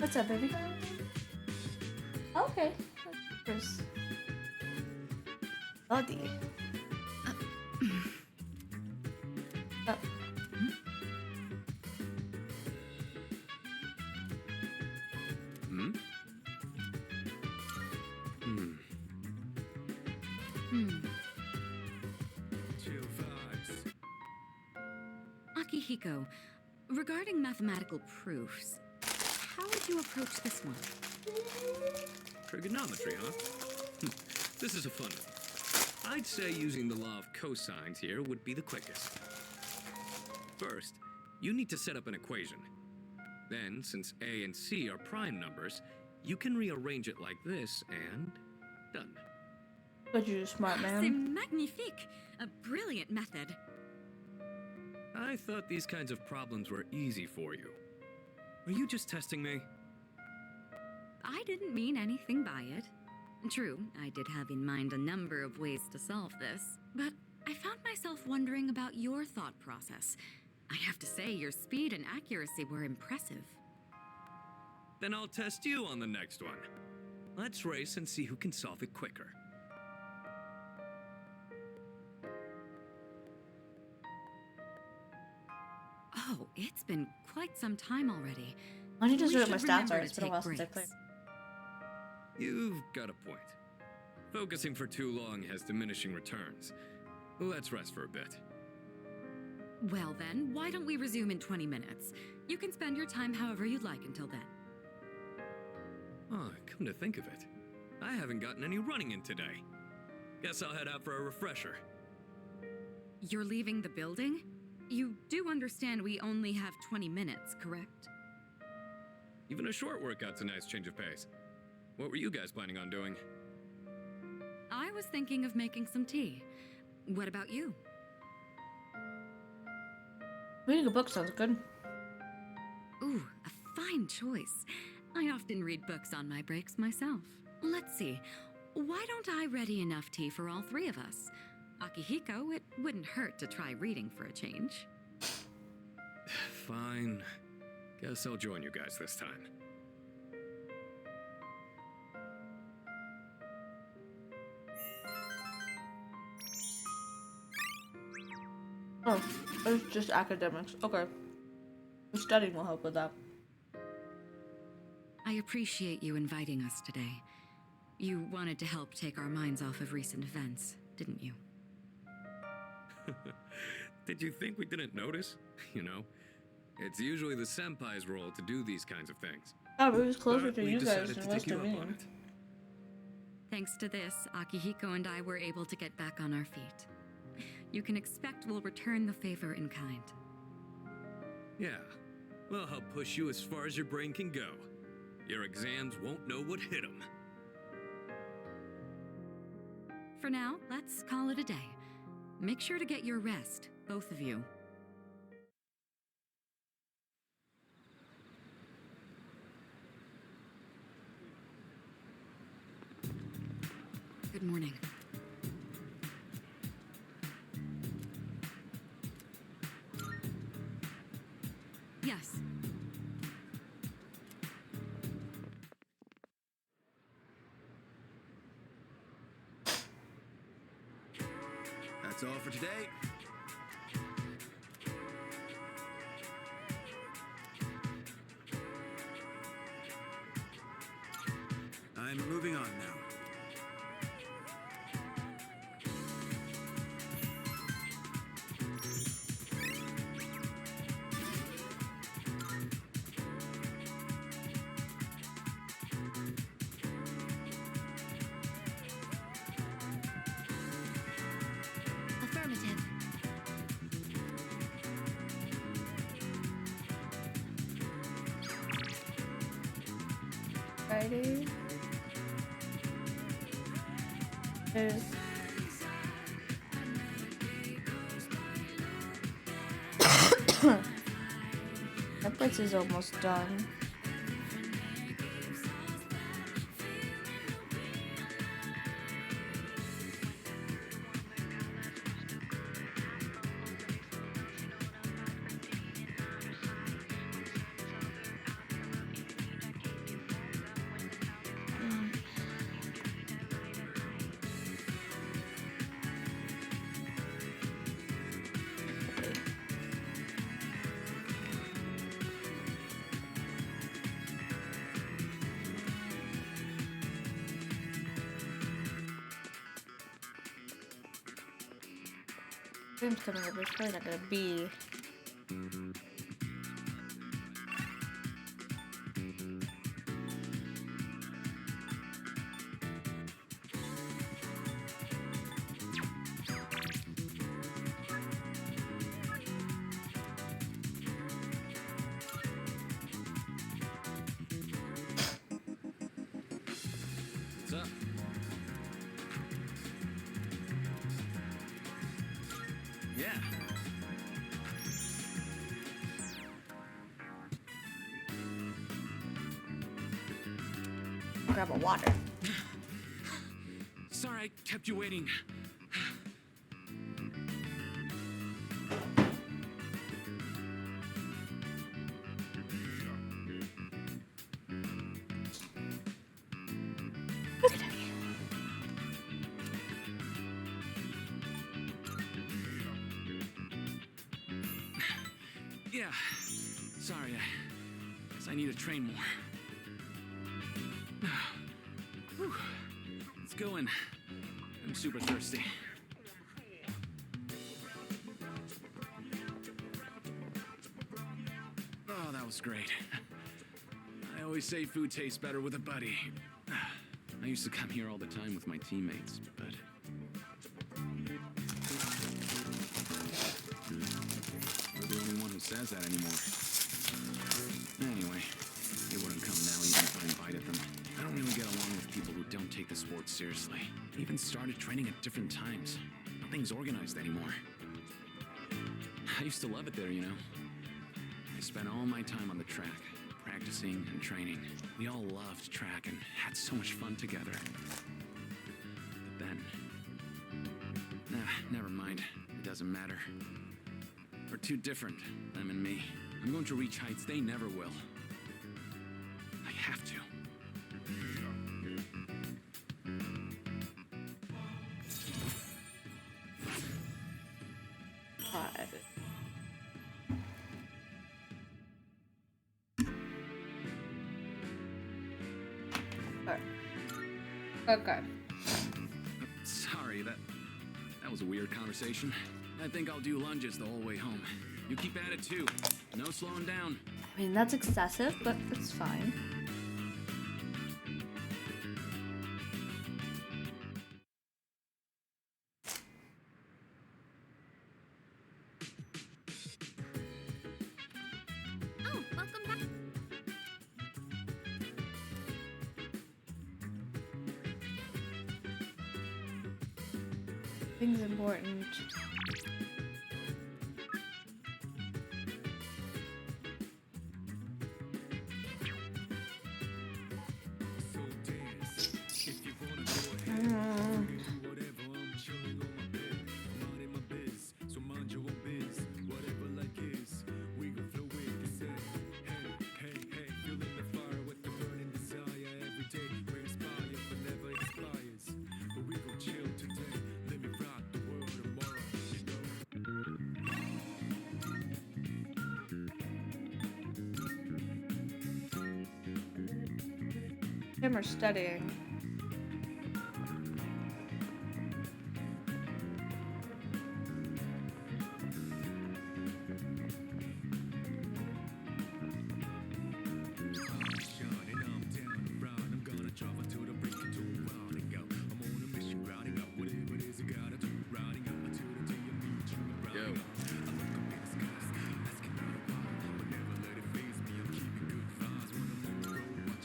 What's up, baby? Okay. First. Bloody. Akihiko, regarding mathematical proofs, how would you approach this one? Trigonometry, huh? This is a fun one. I'd say using the law of cosines here would be the quickest. First, you need to set up an equation. Then, since a and c are prime numbers, you can rearrange it like this and done. But you're smart, C'est man. magnifique! A brilliant method. I thought these kinds of problems were easy for you. Are you just testing me? I didn't mean anything by it. True, I did have in mind a number of ways to solve this, but I found myself wondering about your thought process. I have to say, your speed and accuracy were impressive. Then I'll test you on the next one. Let's race and see who can solve it quicker. Oh, it's been quite some time already. Why don't you just We look at should my stats? remember It's to been a while take since I played. breaks. You've got a point. Focusing for too long has diminishing returns. Let's rest for a bit. Well then, why don't we resume in 20 minutes? You can spend your time however you'd like until then. Oh, come to think of it, I haven't gotten any running in today. Guess I'll head out for a refresher. You're leaving the building? You do understand we only have 20 minutes, correct? Even a short workout's a nice change of pace. What were you guys planning on doing? I was thinking of making some tea. What about you? Reading a book sounds good. Ooh, a fine choice. I often read books on my breaks myself. Let's see. Why don't I ready enough tea for all three of us? Akihiko, it wouldn't hurt to try reading for a change. Fine. Guess I'll join you guys this time. Oh, it's just academics. Okay. Studying will help with that. I appreciate you inviting us today. You wanted to help take our minds off of recent events, didn't you? Did you think we didn't notice? You know, it's usually the senpai's role to do these kinds of things. Oh, but it was closer But to we you guys decided than to it was take to you me. up on it. Thanks to this, Akihiko and I were able to get back on our feet. You can expect we'll return the favor in kind. Yeah, well, I'll push you as far as your brain can go. Your exams won't know what hit them. For now, let's call it a day. Make sure to get your rest, both of you. Good morning. Yes. That's all for today. I'm moving on now. Affirmative. Friday is that place is almost done. Dream's coming up. It's probably not gonna be. What's up? Yeah. Grab a water. Sorry I kept you waiting. Okay. Yeah. Sorry, I guess I need to train more. Whew. Let's go in. I'm super thirsty. Oh, that was great. I always say food tastes better with a buddy. I used to come here all the time with my teammates, but... I'm the only one who says that anymore. Anyway, they wouldn't come now even if I invited them. I don't really get along with people who don't take the sport seriously. They even started training at different times. Nothing's organized anymore. I used to love it there, you know. I spent all my time on the track, practicing and training. We all loved track and had so much fun together. But then... never mind. It doesn't matter. We're too different, them and me. I'm going to reach heights they never will. I have to. Okay. Sorry, that was a weird conversation. I think I'll do lunges the whole way home. You keep at it too. No slowing down. I mean, that's excessive, but it's fine. Oh, welcome back. Things important. Him or studying.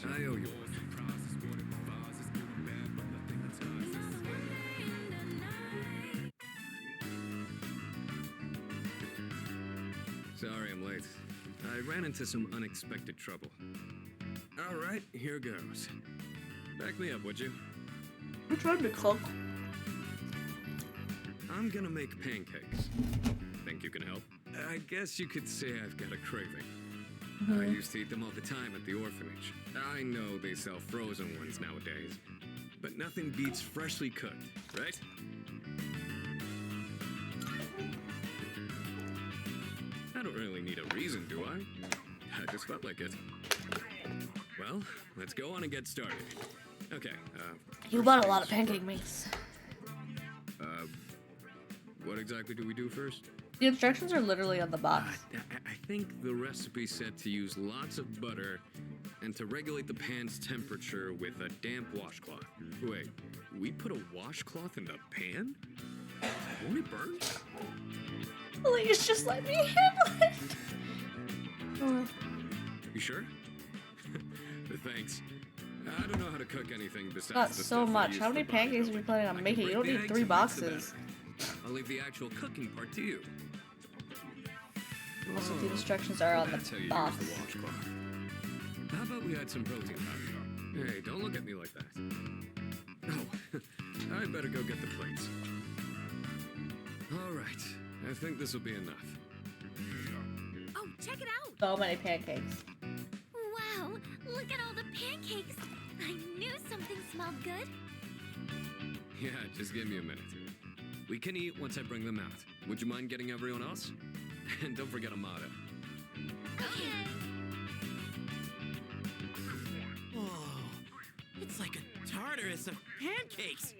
I owe you one. Sorry I'm late. I ran into some unexpected trouble. All right, here goes. Back me up, would you? I'm trying to cook. I'm gonna make pancakes. Think you can help? I guess you could say I've got a craving. I used to eat them all the time at the orphanage. I know they sell frozen ones nowadays, but nothing beats freshly cooked, right? I don't really need a reason, do I? I just felt like it. Well, let's go on and get started. Okay, You bought a lot of pancake mix. what exactly do we do first? The instructions are literally on the box. I think the recipe said to use lots of butter and to regulate the pan's temperature with a damp washcloth. Wait, we put a washcloth in the pan? Won't it burn? Please just let me handle it. Oh. You sure? Thanks. I don't know how to cook anything besides Not the so stuff we much. use How many for butter. pancakes are you planning I on can making? You break don't the need eggs 3 and mix the boxes. batter. I'll leave the actual cooking part to you. Also, the instructions are on That's how the you box. use the washcloth. How about we add some protein powder? Hey, don't look at me like that. Oh, I better go get the plates. All right, I think this will be enough. Oh, check it out! So many pancakes. Wow, look at all the pancakes! I knew something smelled good. Yeah, just give me a minute. We can eat once I bring them out. Would you mind getting everyone else? And don't forget Amada. Okay. Whoa, it's like a Tartarus of pancakes.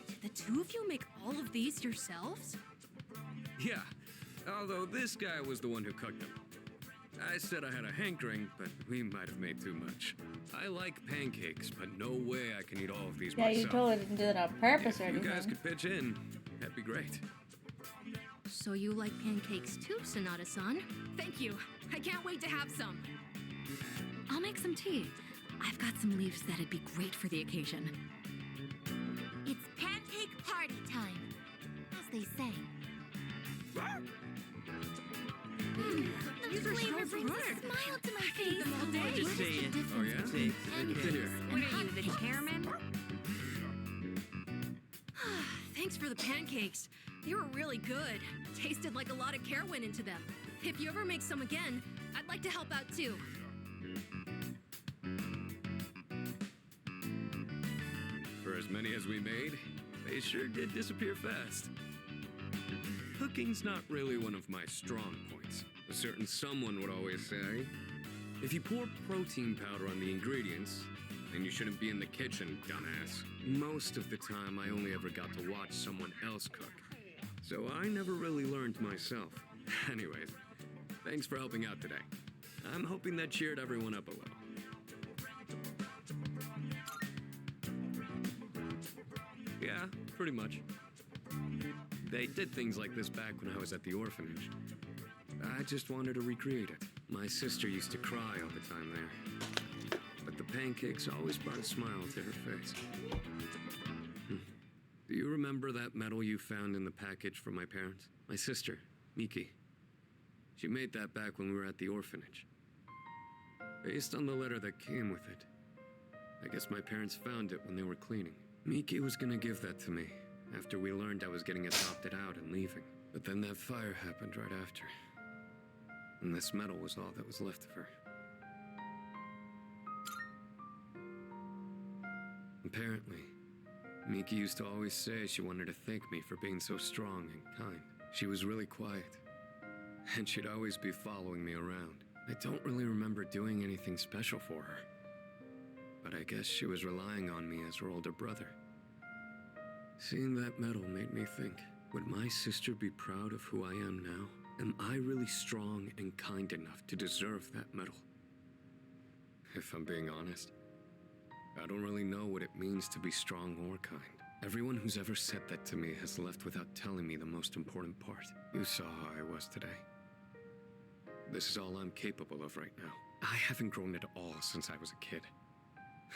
Did the two of you make all of these yourselves? Yeah, although this guy was the one who cooked them. I said I had a hankering, but we might have made too much. I like pancakes, but no way I can eat all of these Yeah, myself. you totally didn't do that on purpose or If you anything. guys could pitch in, that'd be great. So you like pancakes too, Sonata-san? Thank you. I can't wait to have some. I'll make some tea. I've got some leaves that'd be great for the occasion. It's pancake party time, as they say. The These are flavor so brings a good. smile to my I could face. eat them all day. Just say it. Oh, yeah? Say it. Good to hear. What are you, the chairman? Thanks for the pancakes. They were really good. Tasted like a lot of care went into them. If you ever make some again, I'd like to help out too. For as many as we made, they sure did disappear fast. Cooking's not really one of my strong points. A certain someone would always say, if you pour protein powder on the ingredients, then you shouldn't be in the kitchen, dumbass. Most of the time, I only ever got to watch someone else cook. So I never really learned myself. Anyways, thanks for helping out today. I'm hoping that cheered everyone up a little. Yeah, pretty much. They did things like this back when I was at the orphanage. I just wanted to recreate it. My sister used to cry all the time there. But the pancakes always brought a smile to her face. Do you remember that medal you found in the package from my parents? My sister, Miki. She made that back when we were at the orphanage. Based on the letter that came with it. I guess my parents found it when they were cleaning. Miki was gonna give that to me after we learned I was getting adopted out and leaving. But then that fire happened right after. And this medal was all that was left of her. Apparently, Miki used to always say she wanted to thank me for being so strong and kind. She was really quiet, and she'd always be following me around. I don't really remember doing anything special for her, but I guess she was relying on me as her older brother. Seeing that medal made me think, would my sister be proud of who I am now? Am I really strong and kind enough to deserve that medal? If I'm being honest, I don't really know what it means to be strong or kind. Everyone who's ever said that to me has left without telling me the most important part. You saw how I was today. This is all I'm capable of right now. I haven't grown at all since I was a kid.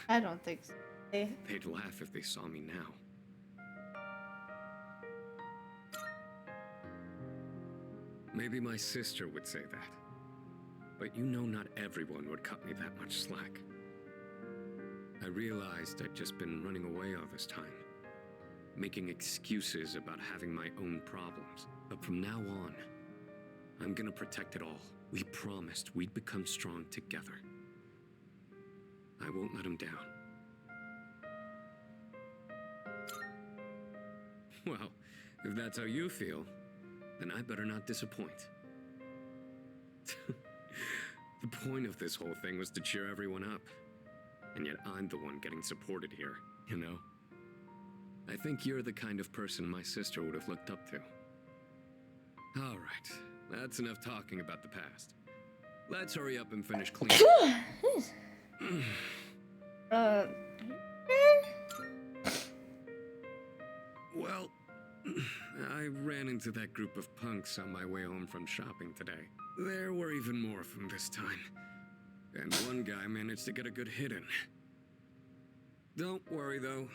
I don't think so. They'd laugh if they saw me now. Maybe my sister would say that. But you know not everyone would cut me that much slack. I realized I'd just been running away all this time, making excuses about having my own problems. But from now on, I'm gonna protect it all. We promised we'd become strong together. I won't let him down. Well, if that's how you feel, then I better not disappoint. The point of this whole thing was to cheer everyone up. And yet I'm the one getting supported here, you know? I think you're the kind of person my sister would have looked up to. All right, that's enough talking about the past. Let's hurry up and finish cleaning. Well, I ran into that group of punks on my way home from shopping today. There were even more of them this time. And one guy managed to get a good hit in. Don't worry, though.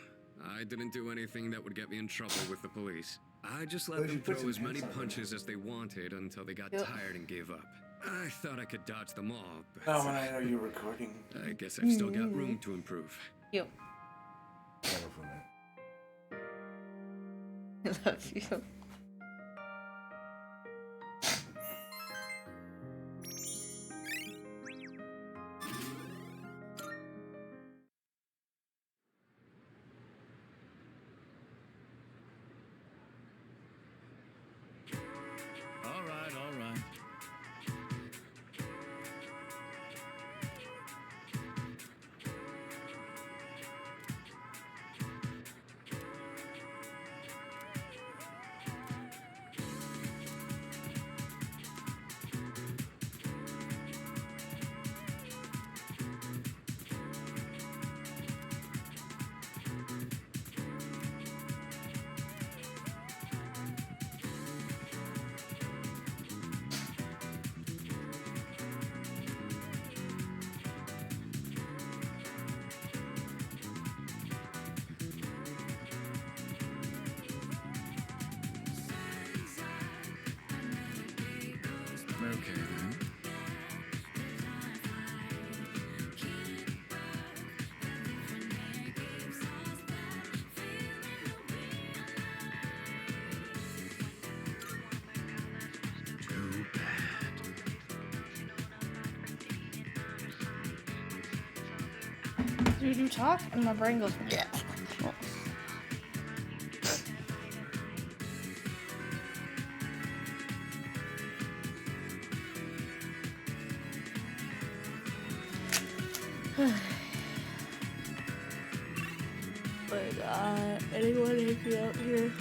I didn't do anything that would get me in trouble with the police. I just let them throw as many punches as they wanted until they got tired and gave up. I thought I could dodge them all, but... Oh, man, I know you're recording. I guess I've still got room to improve. You. I love you. All right. Okay, then. Too bad. Dude, you talk and my brain goes, yeah. But, anyone hit me out here?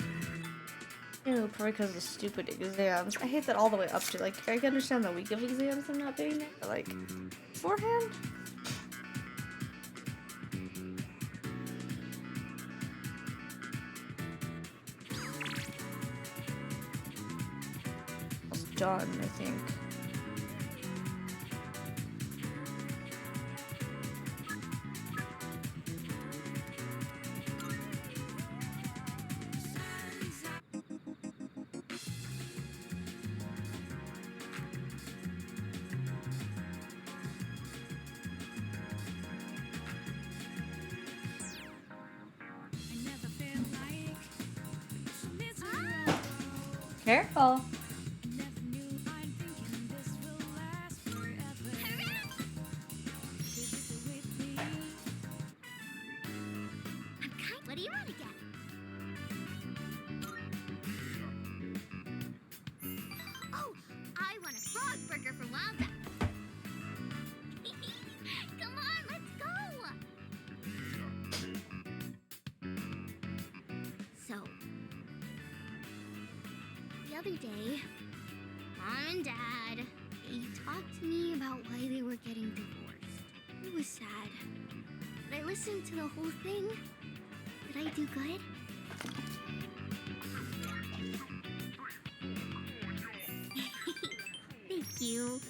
Ew, probably because of the stupid exams. I hate that all the way up to, like, I can understand the week of exams I'm not doing it, but, like, beforehand? Almost done, I think. Careful. What do you want to get? Oh, I want a frog burger from Wild. Come on, let's go. So, the other day, Mom and Dad, they talked to me about why they were getting divorced. It was sad. But I listened to the whole thing. Did I do good? Thank you.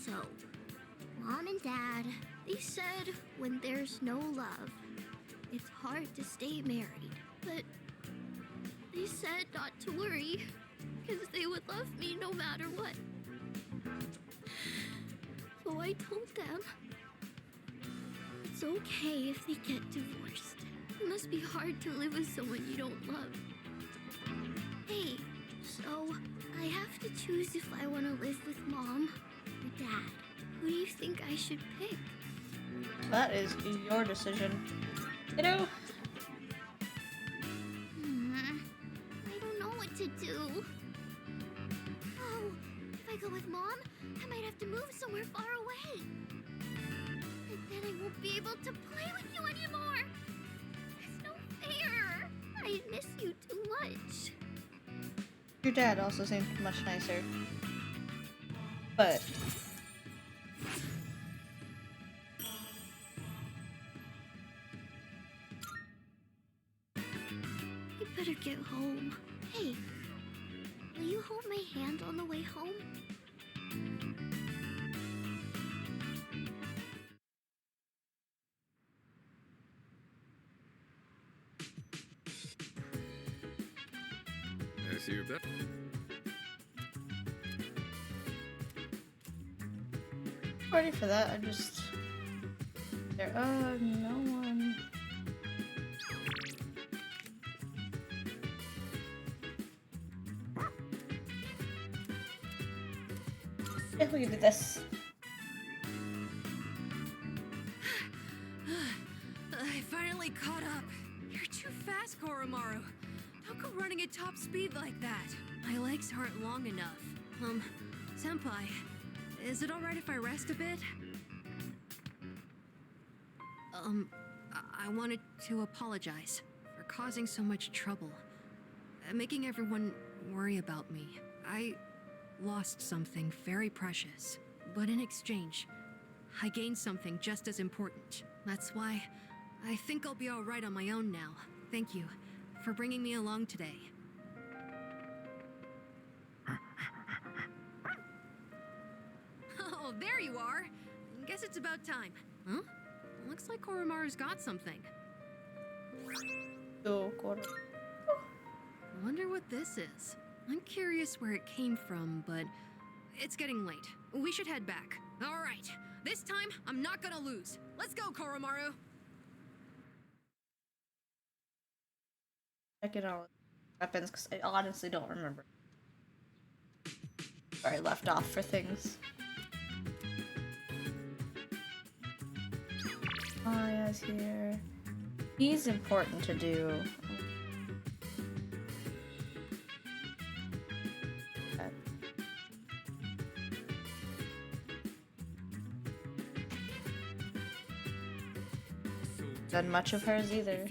So, Mom and Dad, they said when there's no love, it's hard to stay married. But they said not to worry, because they would love me no matter what. So I told them it's okay if they get divorced. It must be hard to live with someone you don't love. Hey, so I have to choose if I want to live with Mom or Dad. Who do you think I should pick? That is your decision. You know? I don't know what to do. Oh, if I go with Mom, I might have to move somewhere far away. And then I won't be able to play with you anymore. It's no fair. I miss you too much. Your dad also seemed much nicer. But I better get home. Hey, will you hold my hand on the way home? I see your bet. ready for that. I just there. No one. Yeah, we can do this. I finally caught up. You're too fast, Koromaru. Don't go running at top speed like that. My legs aren't long enough. Senpai, is it alright if I rest a bit? I wanted to apologize for causing so much trouble, making everyone worry about me. I lost something very precious, but in exchange, I gained something just as important. That's why I think I'll be alright on my own now. Thank you for bringing me along today. Oh, there you are. Guess it's about time. Huh? Looks like Koromaru's got something. Oh, quarter. I wonder what this is. I'm curious where it came from, but it's getting late. We should head back. All right. This time, I'm not gonna lose. Let's go, Koromaru. Check it out. Weapons, because I honestly don't remember where I left off for things. Maya's here. He's important to do. Okay. Done much of hers either.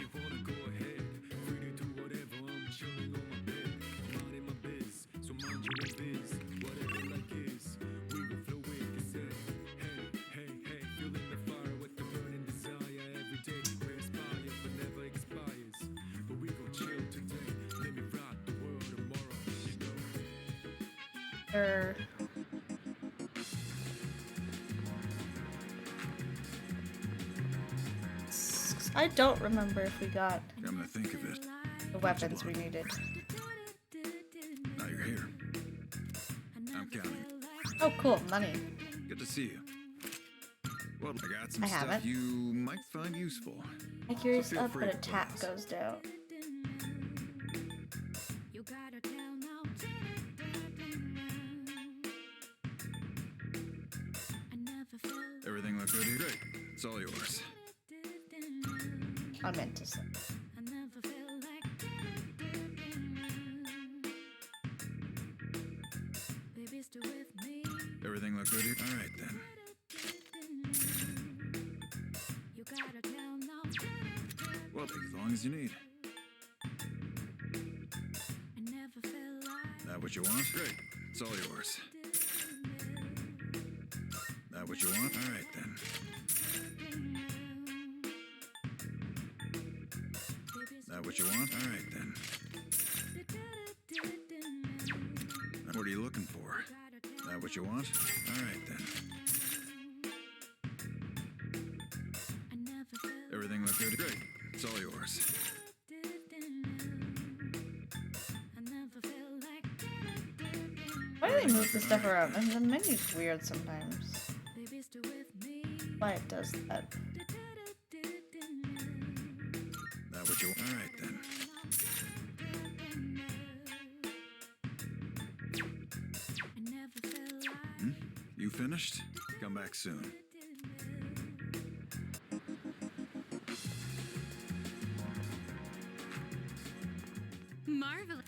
I don't remember if we got Come to think of it, the weapons we needed. now you're here. I'm counting. Oh, cool, money. Good to see you. Well, I got some I stuff haven't. you might find useful. I'm curious Feel up free when to attack pass. goes down. Everything look good here? Great. It's all yours. I meant to say. Everything look good here? All right, then. Well, take as long as you need. That what you want? Great. It's all yours. That what you want? All right, then. That what you want? All right, then. What are you looking for? That what you want? All right, then. Everything look good? Great. It's all yours. Why do they move the stuff around? And the menu's weird sometimes. Why it does that? That what you want? All right, then. You finished? Come back soon. Marvelous.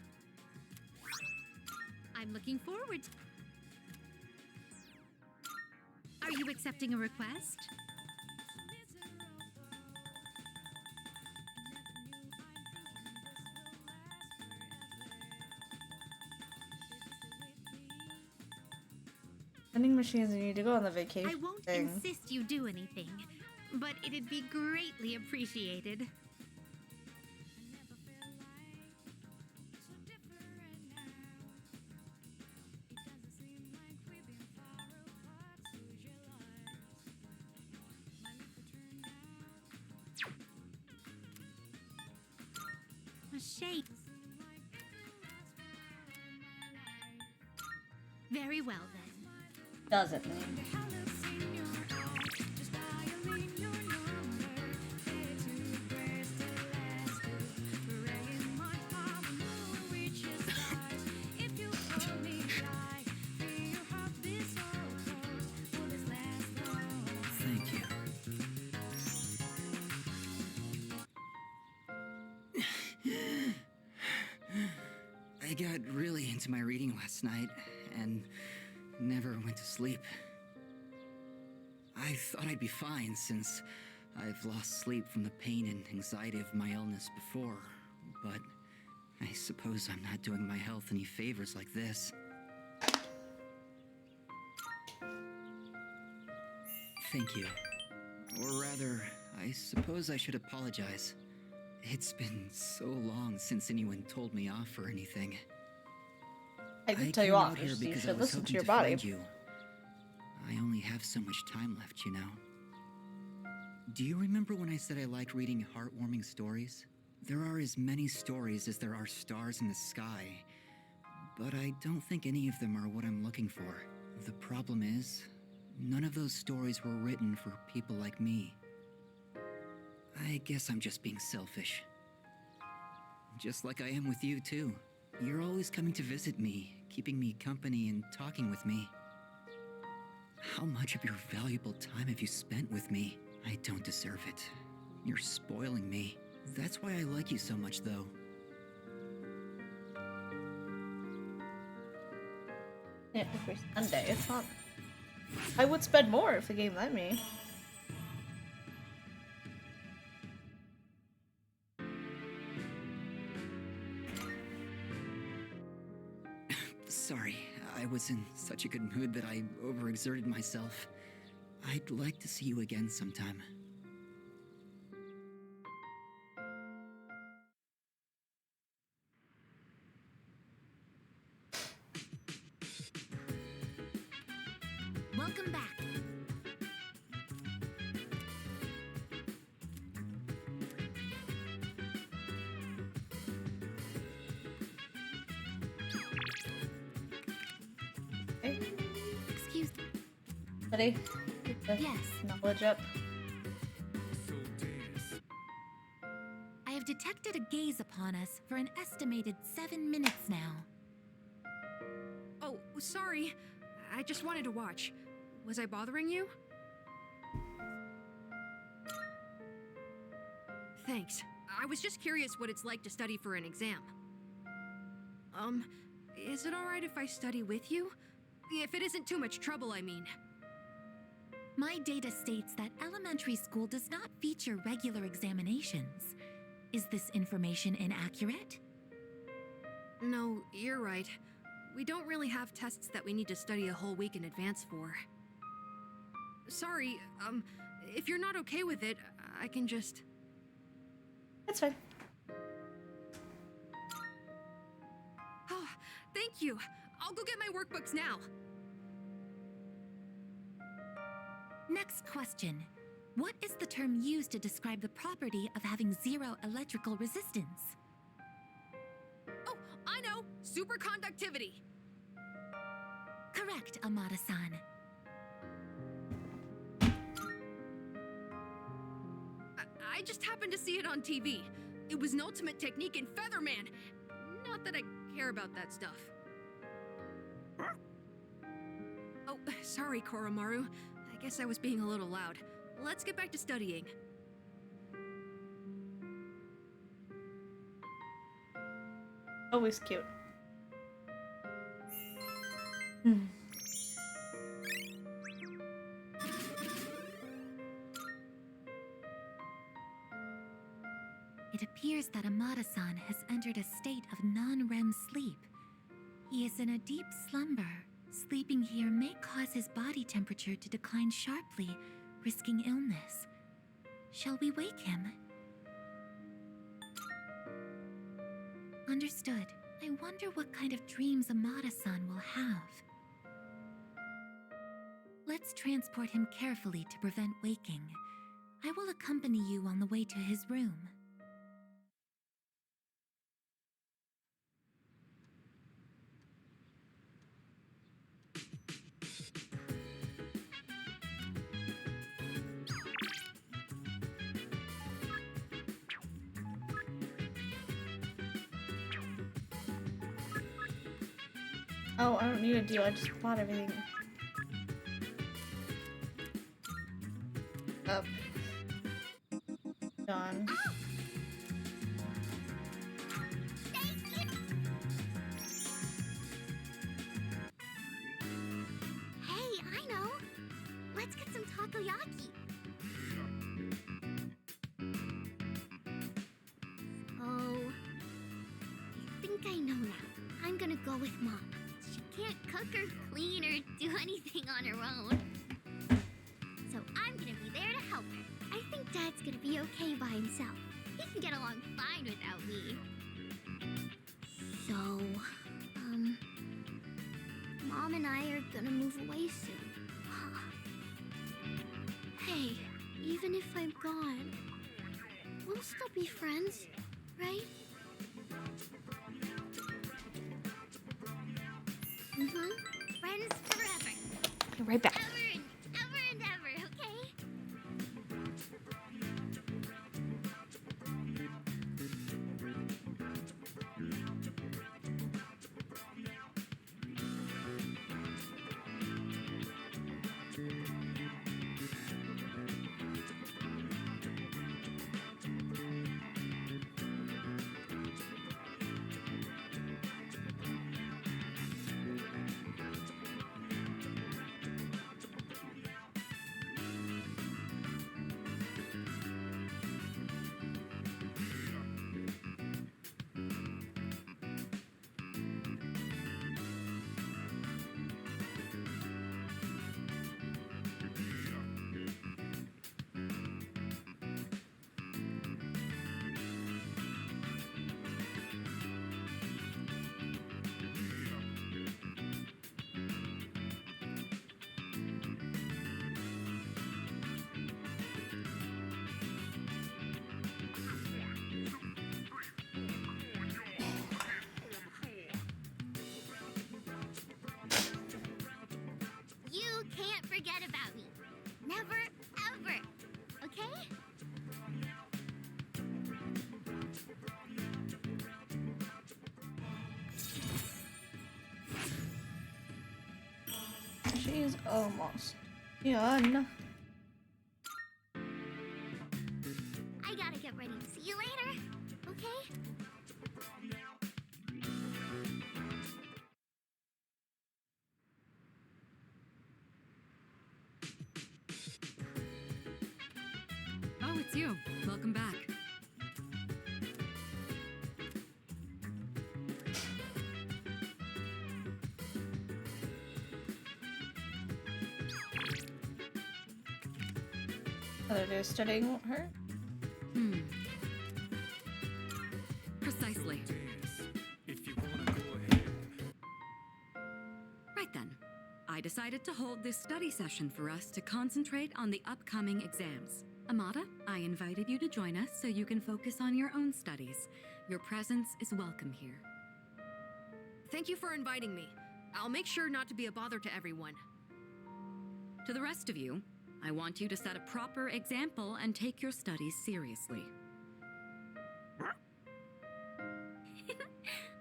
I'm looking forward. Are you accepting a request? vending machines and you need to go on the vacation I won't thing. insist you do anything, but it'd be greatly appreciated. A shake. Very well then. Doesn't mean. Thank you. I got really into my reading last night and never went to sleep. I thought I'd be fine since I've lost sleep from the pain and anxiety of my illness before, but I suppose I'm not doing my health any favors like this. Thank you. Or rather, I suppose I should apologize. It's been so long since anyone told me off or anything. I can tell you came off. out here You because I should was listen to hoping your to body. find you. I only have so much time left, you know. Do you remember when I said I liked reading heartwarming stories? There are as many stories as there are stars in the sky, but I don't think any of them are what I'm looking for. The problem is, none of those stories were written for people like me. I guess I'm just being selfish. Just like I am with you, too. You're always coming to visit me, keeping me company and talking with me. How much of your valuable time have you spent with me? I don't deserve it. You're spoiling me. That's why I like you so much, though. Yeah, every Sunday. It's not. I would spend more if the game let me. Sorry, I was in such a good mood that I overexerted myself. I'd like to see you again sometime. Welcome back. Okay. Excuse me. Ready? Get the Yes. knowledge up. I have detected a gaze upon us for an estimated 7 minutes now. Oh, sorry. I just wanted to watch. Was I bothering you? Thanks. I was just curious what it's like to study for an exam. Is it alright if I study with you? If it isn't too much trouble, I mean. My data states that elementary school does not feature regular examinations. Is this information inaccurate? No, you're right. We don't really have tests that we need to study a whole week in advance for. Sorry, if you're not okay with it, I can just... That's fine. Oh, thank you. I'll go get my workbooks now. Next question. What is the term used to describe the property of having zero electrical resistance? Oh, I know! Superconductivity! Correct, Amada-san. I just happened to see it on TV. It was an ultimate technique in Featherman. Not that I care about that stuff. Oh, sorry, Koromaru. I guess I was being a little loud. Let's get back to studying. Always cute. Hmm. It appears that Amada-san has entered a state of non-REM sleep. He is in a deep slumber, Sleeping here may cause his body temperature to decline sharply, risking illness. Shall we wake him? Understood. I wonder what kind of dreams Amada-san will have. Let's transport him carefully to prevent waking. I will accompany you on the way to his room. Oh, I don't need a deal. I just bought everything. Up. Done. Hey, I know. Let's get some takoyaki. Oh, I think I know now. I'm gonna go with Mom. She can't cook or clean or do anything on her own. So I'm gonna be there to help her. I think Dad's gonna be okay by himself. He can get along fine without me. So, Mom and I are gonna move away soon. Hey, even if I'm gone, we'll still be friends, right? Friends forever. Be right back. Ever and ever, okay? You can't forget about me. Never, ever. Okay? She's almost done. I gotta get ready. See you later. Okay? Oh, it's you. Welcome back. Other day studying won't hurt. Precisely. If you wanna go ahead. Right then. I decided to hold this study session for us to concentrate on the upcoming exams. Amada, I invited you to join us so you can focus on your own studies. Your presence is welcome here. Thank you for inviting me. I'll make sure not to be a bother to everyone. To the rest of you, I want you to set a proper example and take your studies seriously.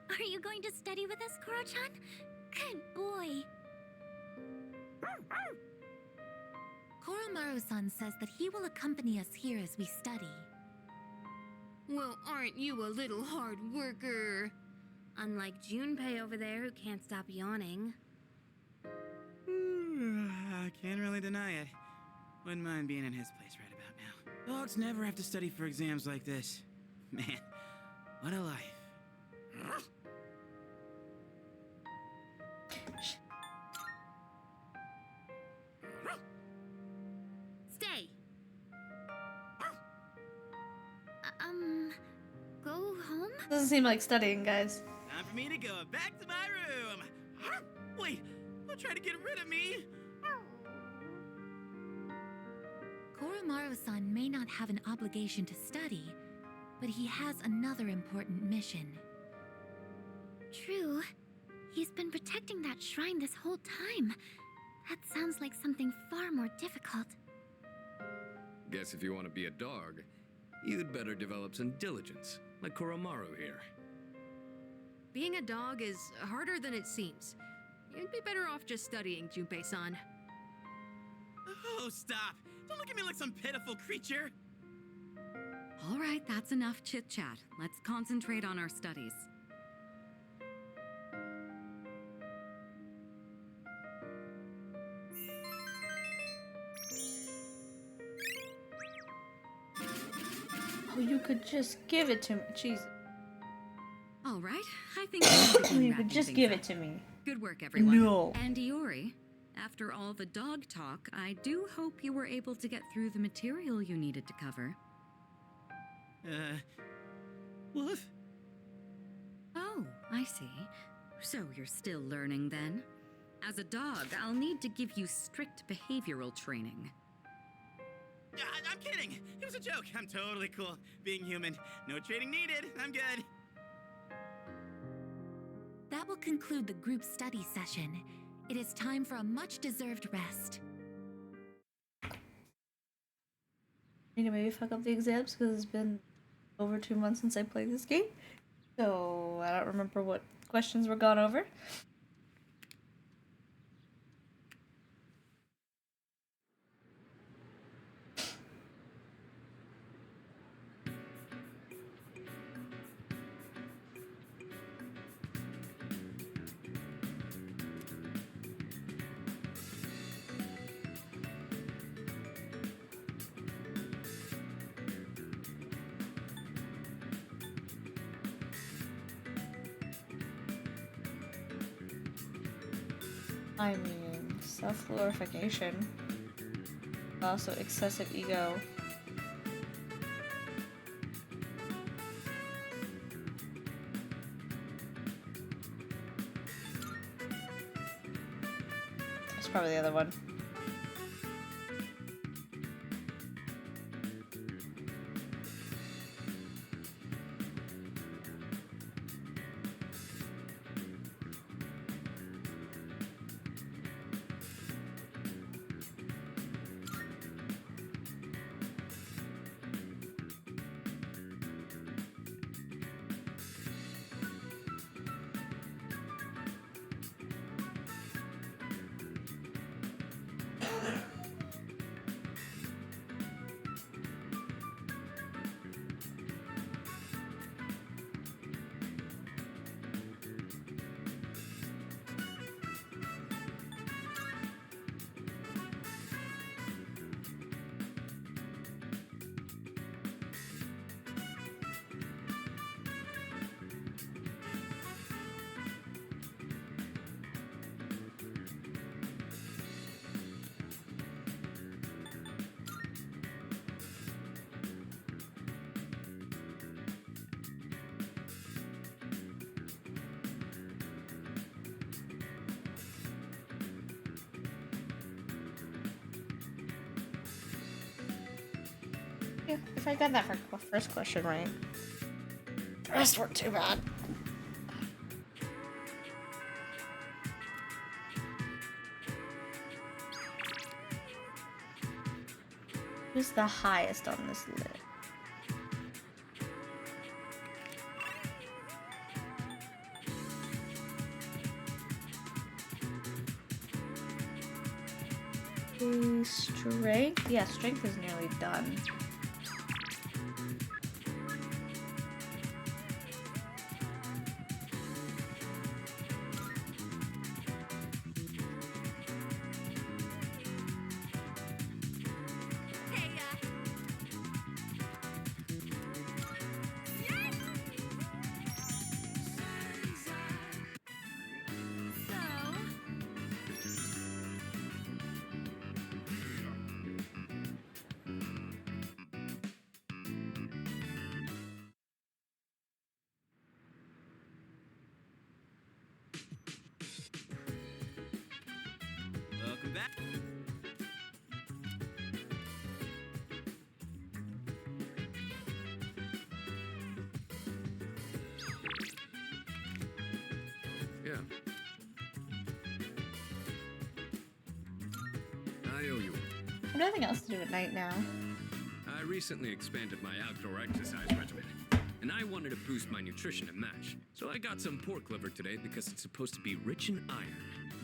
Are you going to study with us, Koro-chan? Good boy. Koromaru-san says that he will accompany us here as we study. Well, aren't you a little hard worker? Unlike Junpei over there who can't stop yawning. I can't really deny it. Wouldn't mind being in his place right about now. Dogs never have to study for exams like this. Man, what a life. Doesn't seem like studying, guys. Time for me to go back to my room. Wait, don't try to get rid of me. Koromaru-san may not have an obligation to study, but he has another important mission. True. He's been protecting that shrine this whole time. That sounds like something far more difficult. Guess if you want to be a dog, you'd better develop some diligence, like Koromaru here. Being a dog is harder than it seems. You'd be better off just studying, Junpei-san. Oh, stop. Don't look at me like some pitiful creature. All right, that's enough chit-chat. Let's concentrate on our studies. Oh, you could just give it to me. Jesus. All right, I think we can begin You wrapping could just things give up. it to me. Good work, everyone. No. And Iori, after all the dog talk, I do hope you were able to get through the material you needed to cover. Wolf? Oh, I see. So you're still learning then? As a dog, I'll need to give you strict behavioral training. I'm kidding. It was a joke. I'm totally cool. Being human. No training needed. I'm good. That will conclude the group study session. It is time for a much-deserved rest. I need to maybe fuck up the exams because it's been over 2 months since I played this game. So I don't remember what questions were gone over. I mean, self-glorification. Also, excessive ego. That's probably the other one. Yeah, if I got that for first question right. The rest weren't too bad. Who's the highest on this list? Strength? Yeah, strength is nearly done. that. Yeah. I owe you one. I have nothing else to do at night now. I recently expanded my outdoor exercise regimen, and I wanted to boost my nutrition and match. So I got some pork liver today because it's supposed to be rich in iron.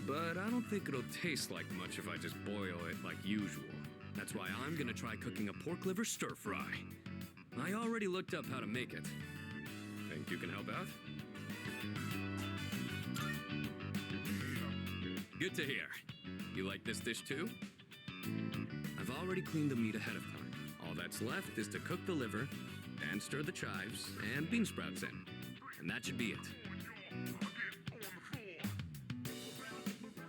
But I don't think it'll taste like much if I just boil it like usual. That's why I'm gonna try cooking a pork liver stir fry. I already looked up how to make it. Think you can help out? Good to hear. You like this dish too? I've already cleaned the meat ahead of time. All that's left is to cook the liver, and stir the chives and bean sprouts in. And that should be it.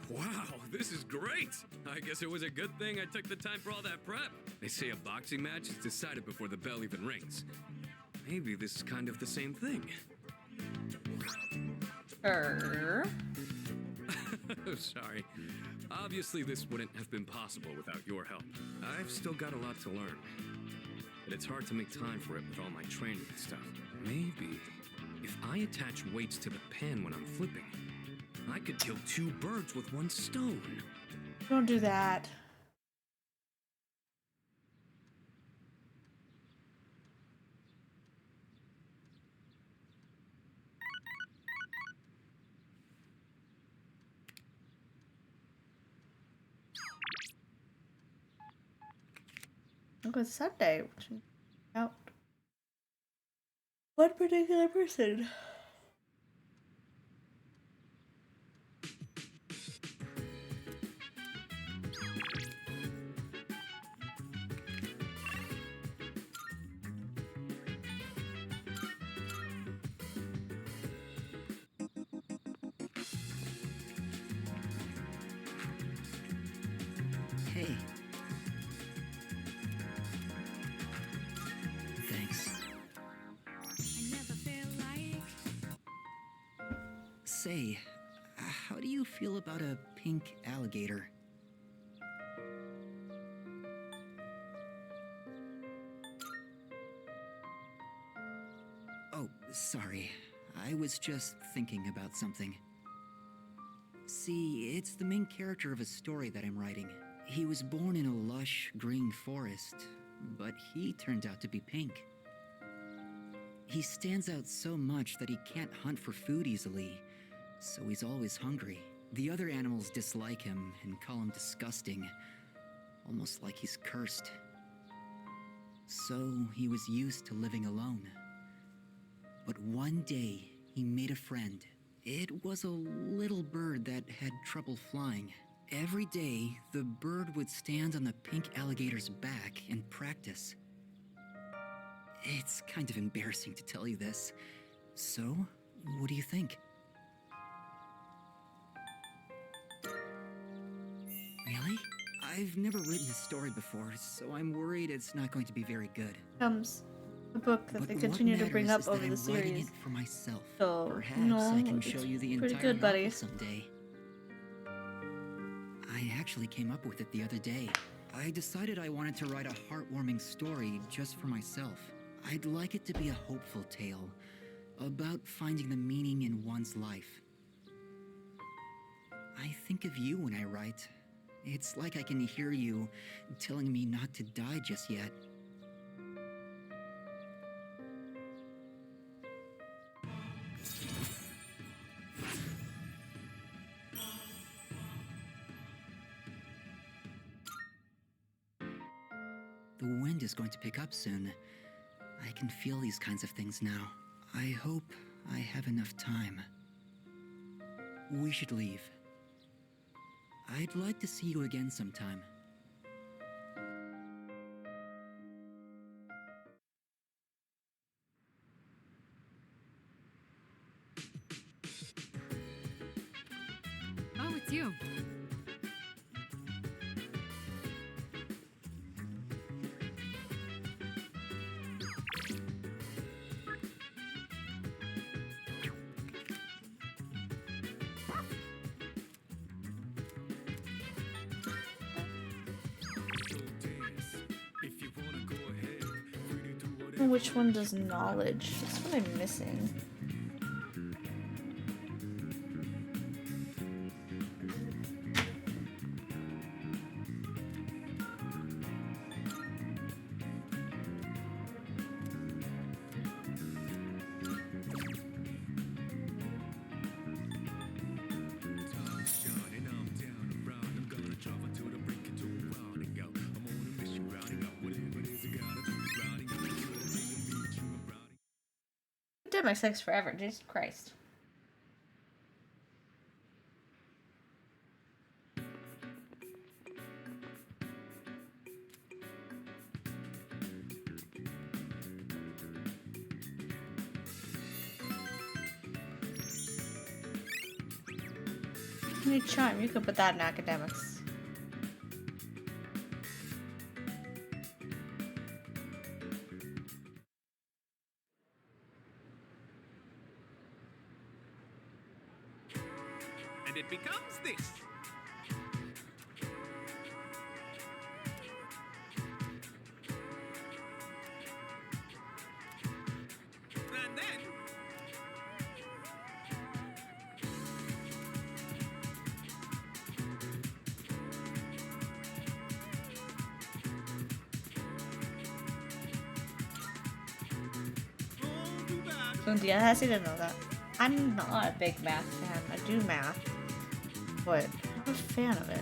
Wow, this is great! I guess it was a good thing I took the time for all that prep. They say a boxing match is decided before the bell even rings. Maybe this is kind of the same thing. Sorry. Obviously, this wouldn't have been possible without your help. I've still got a lot to learn. But it's hard to make time for it with all my training and stuff. Maybe if I attach weights to the pan when I'm flipping, I could kill 2 birds with 1 stone. Don't do that. Look, it's Sunday. Out. One particular person. Hey. Thanks. Say, how do you feel about a pink alligator? Oh, sorry. I was just thinking about something. See, it's the main character of a story that I'm writing. He was born in a lush green forest, but he turned out to be pink. He stands out so much that he can't hunt for food easily, so he's always hungry. The other animals dislike him and call him disgusting, almost like he's cursed. So he was used to living alone. But one day, he made a friend. It was a little bird that had trouble flying. Every day, the bird would stand on the pink alligator's back and practice. It's kind of embarrassing to tell you this. So, what do you think? Really? I've never written a story before, so I'm worried it's not going to be very good. Comes a book that But they what continue to bring matters up is over that the I'm writing series. it for myself. So, Perhaps no, I can it's show you the pretty entire good, buddy. novel someday. I actually came up with it the other day. I decided I wanted to write a heartwarming story just for myself. I'd like it to be a hopeful tale about finding the meaning in one's life. I think of you when I write. It's like I can hear you telling me not to die just yet. The wind is going to pick up soon. I can feel these kinds of things now. I hope I have enough time. We should leave. I'd like to see you again sometime. Oh, it's you. Which one does knowledge? That's what I'm missing. Did my sex forever, Jesus Christ. New charm, you could put that in academics. And it becomes this. And then... So yeah, I didn't know that. I'm not a big math fan. I do math, but I'm not a fan of it.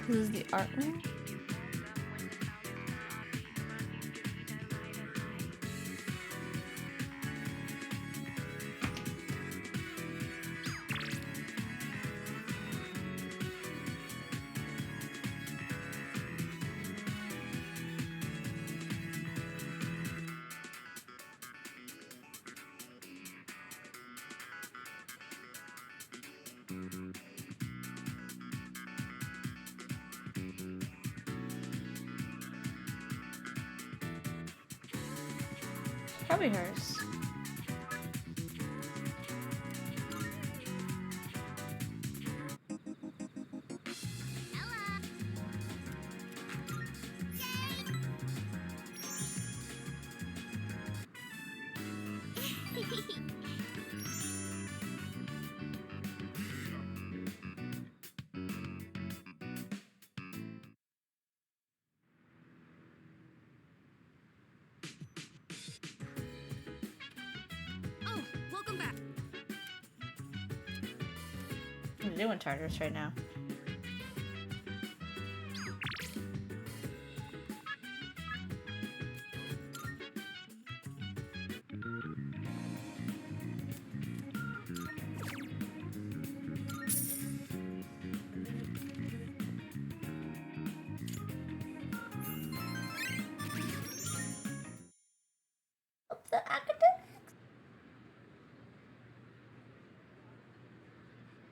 This is the art room. Probably hers. Oh, welcome back. I'm doing Tartarus right now. The academics.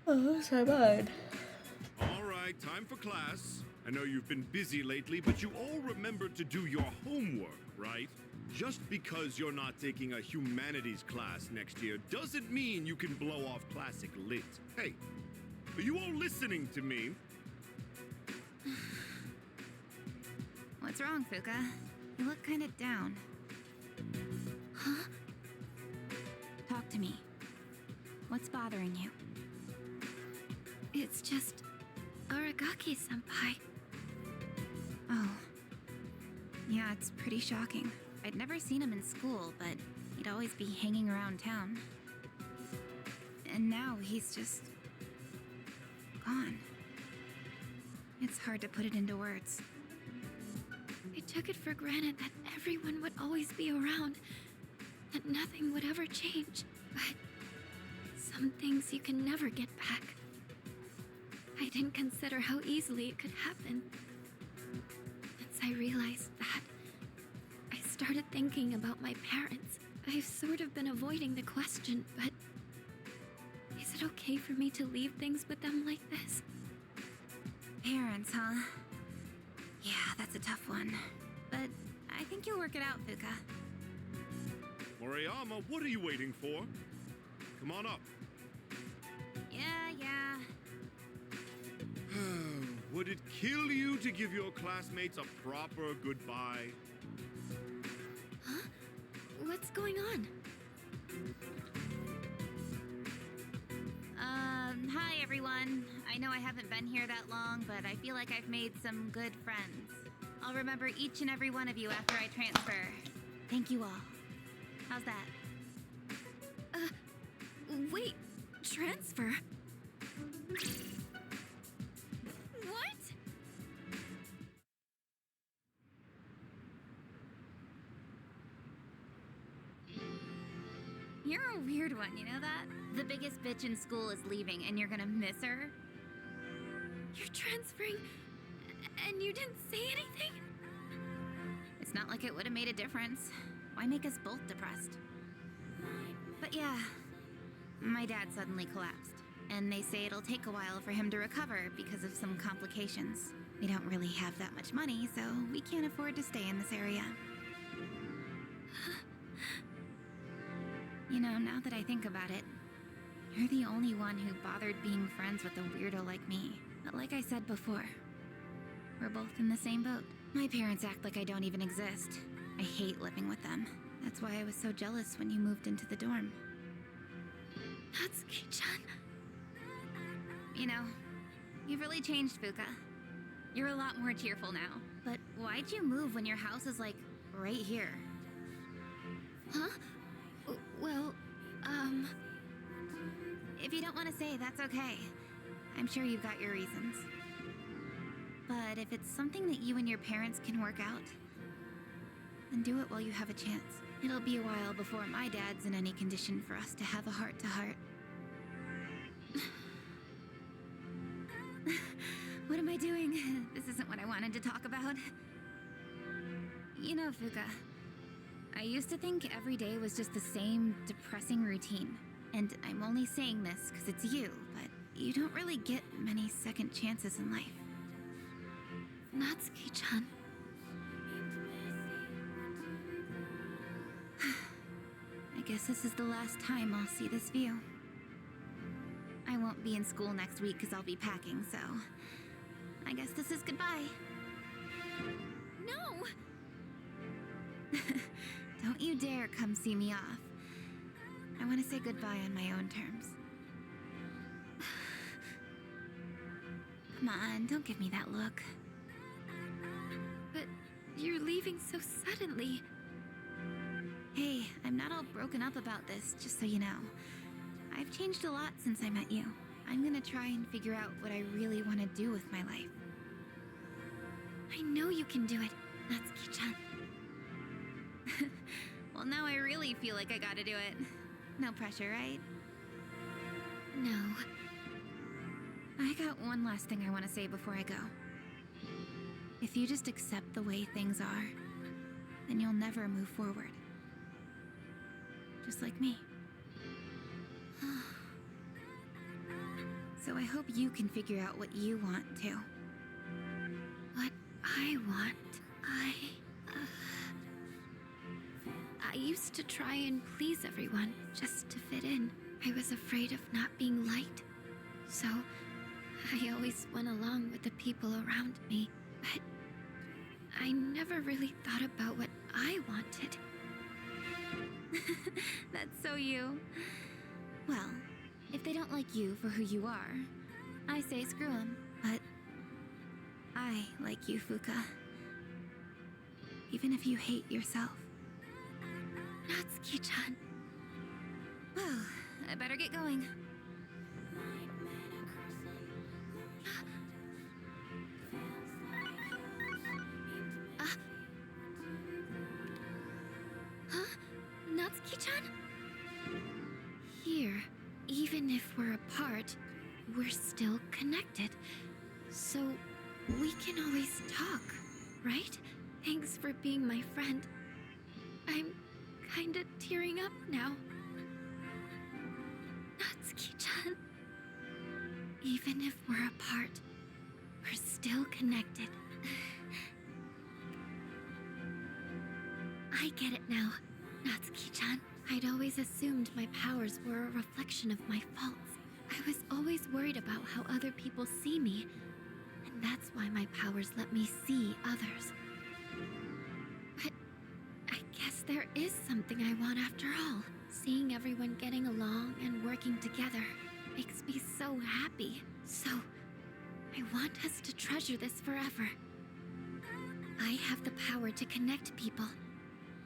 Oh, sorry, bud. All right, time for class. I know you've been busy lately, but you all remember to do your homework, right? Just because you're not taking a humanities class next year doesn't mean you can blow off classic lit. Hey, are you all listening to me? What's wrong, Fuka? You look kind of down. Huh? Talk to me. What's bothering you? It's just Aragaki-senpai. Oh. Yeah, it's pretty shocking. I'd never seen him in school, but he'd always be hanging around town. And now he's just... gone. It's hard to put it into words. I took it for granted that everyone would always be around, that nothing would ever change. But some things you can never get back. I didn't consider how easily it could happen. I realized that, I started thinking about my parents. I've sort of been avoiding the question, but is it okay for me to leave things with them like this? Parents, huh? Yeah, that's a tough one. But I think you'll work it out, Fuka. Moriyama, what are you waiting for? Come on up. Yeah. Would it kill you to give your classmates a proper goodbye? Huh? What's going on? Hi everyone. I know I haven't been here that long, but I feel like I've made some good friends. I'll remember each and every one of you after I transfer. Thank you all. How's that? Wait, transfer? What? You're a weird one, you know that? The biggest bitch in school is leaving and you're gonna miss her? You're transferring, and you didn't say anything? It's not like it would have made a difference. Why make us both depressed? But yeah, my dad suddenly collapsed, and they say it'll take a while for him to recover because of some complications. We don't really have that much money, so we can't afford to stay in this area. You know, now that I think about it, you're the only one who bothered being friends with a weirdo like me. But like I said before, we're both in the same boat. My parents act like I don't even exist. I hate living with them. That's why I was so jealous when you moved into the dorm. Natsuki-chan. You know, you've really changed, Fuka. You're a lot more cheerful now. But why'd you move when your house is, like, right here? Huh? Well, If you don't want to say, that's okay. I'm sure you've got your reasons. But if it's something that you and your parents can work out, then do it while you have a chance. It'll be a while before my dad's in any condition for us to have a heart-to-heart. What am I doing? This isn't what I wanted to talk about. You know, Fuka, I used to think every day was just the same depressing routine. And I'm only saying this because it's you, but you don't really get many second chances in life. Natsuki-chan. I guess this is the last time I'll see this view. I won't be in school next week because I'll be packing, so I guess this is goodbye. No! Don't you dare come see me off. I want to say goodbye on my own terms. Come on, don't give me that look. But you're leaving so suddenly. Hey, I'm not all broken up about this, just so you know. I've changed a lot since I met you. I'm gonna try and figure out what I really want to do with my life. I know you can do it, Natsuki-chan. Well, now I really feel like I gotta do it. No pressure, right? No. I got one last thing I want to say before I go. If you just accept the way things are, then you'll never move forward. Just like me. So I hope you can figure out what you want too. What I want, I used to try and please everyone just to fit in. I was afraid of not being liked. So I always went along with the people around me. But I never really thought about what I wanted. That's so you. Well, if they don't like you for who you are, I say screw them. But I like you, Fuka. Even if you hate yourself. Natsuki-chan. Well, I better get going. Huh? Natsuki-chan? Here, even if we're apart, we're still connected. So we can always talk, right? Thanks for being my friend. I'm kinda tearing up now. Natsuki-chan. Even if we're apart, we're still connected. I get it now, Natsuki-chan. I'd always assumed my powers were a reflection of my faults. I was always worried about how other people see me, and that's why my powers let me see others. But I guess there is something I want after all. Seeing everyone getting along and working together makes me so happy. So, I want us to treasure this forever. I have the power to connect people,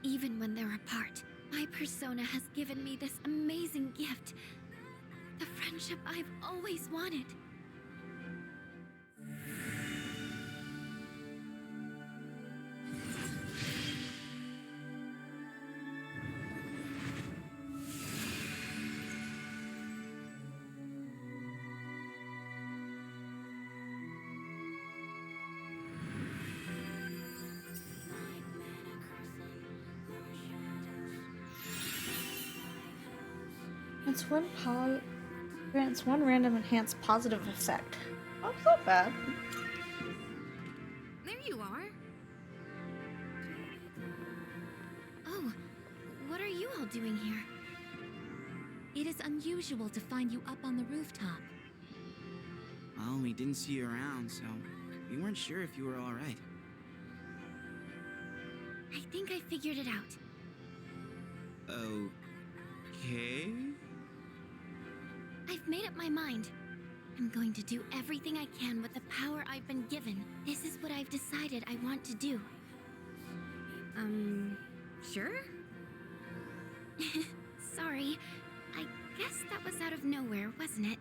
even when they're apart. My persona has given me this amazing gift. The friendship I've always wanted. Grants one random enhanced positive effect. Oh, it's not bad. There you are. Oh, what are you all doing here? It is unusual to find you up on the rooftop. Well, we didn't see you around, so we weren't sure if you were all right. I think I figured it out. Okay. I've made up my mind. I'm going to do everything I can with the power I've been given. This is what I've decided I want to do. Sure? Sorry. I guess that was out of nowhere, wasn't it?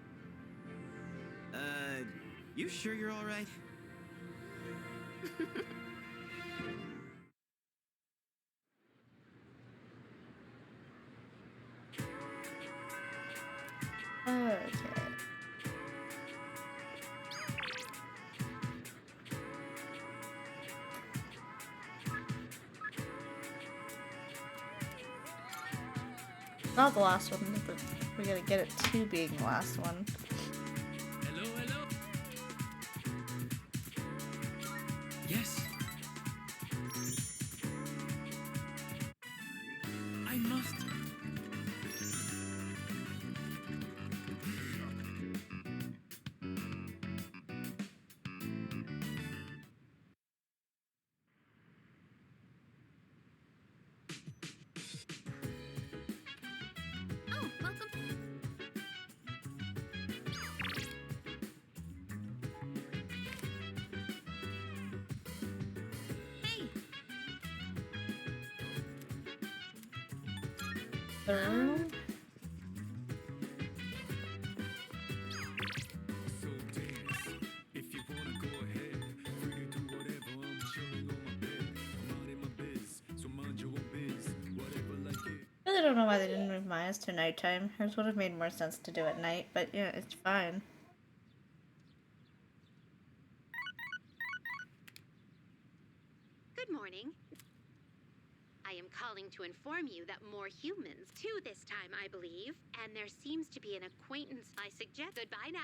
You sure you're all right? Okay. Not the last one, but we gotta get it to being the last one. Hello, hello. Yes. I must. Oh, welcome. Hey, The room? So dance. If you wanna go ahead, free to do whatever. I'm chilling on my bed. I'm out in my biz, so mind your own biz. Whatever like it. I really don't know why they didn't move Maya's to nighttime. Hers would have made more sense to do at night, but yeah, it's fine. Good morning. I am calling to inform you that more humans, too, this time, I believe. And there seems to be an acquaintance. I suggest goodbye now.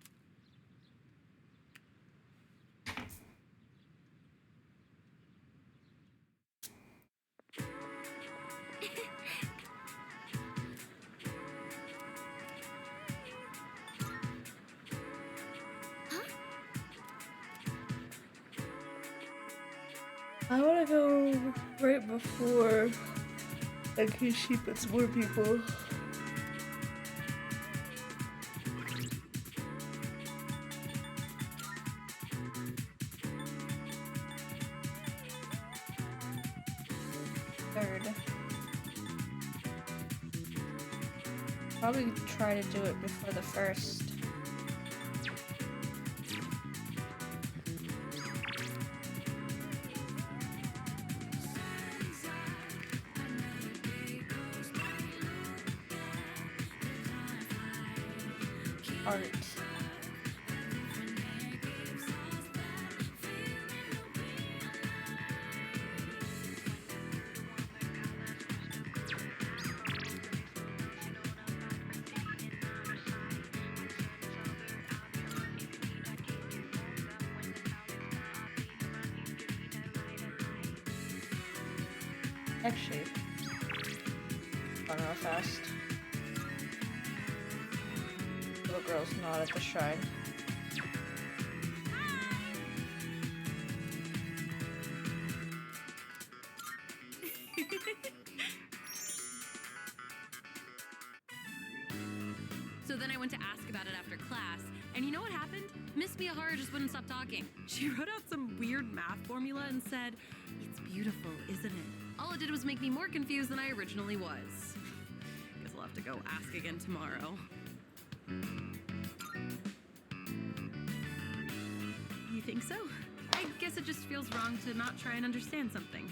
I wanna go right before in case she puts more people. Third. Probably try to do it before the first. Art. Actually, run real fast. Little girl's not at the shrine. So then I went to ask about it after class, and you know what happened? Miss Miyahara just wouldn't stop talking. She wrote out some weird math formula and said, "It's beautiful, isn't it?" All it did was make me more confused than I originally was. Guess I'll have to go ask again tomorrow. You think so? I guess it just feels wrong to not try and understand something.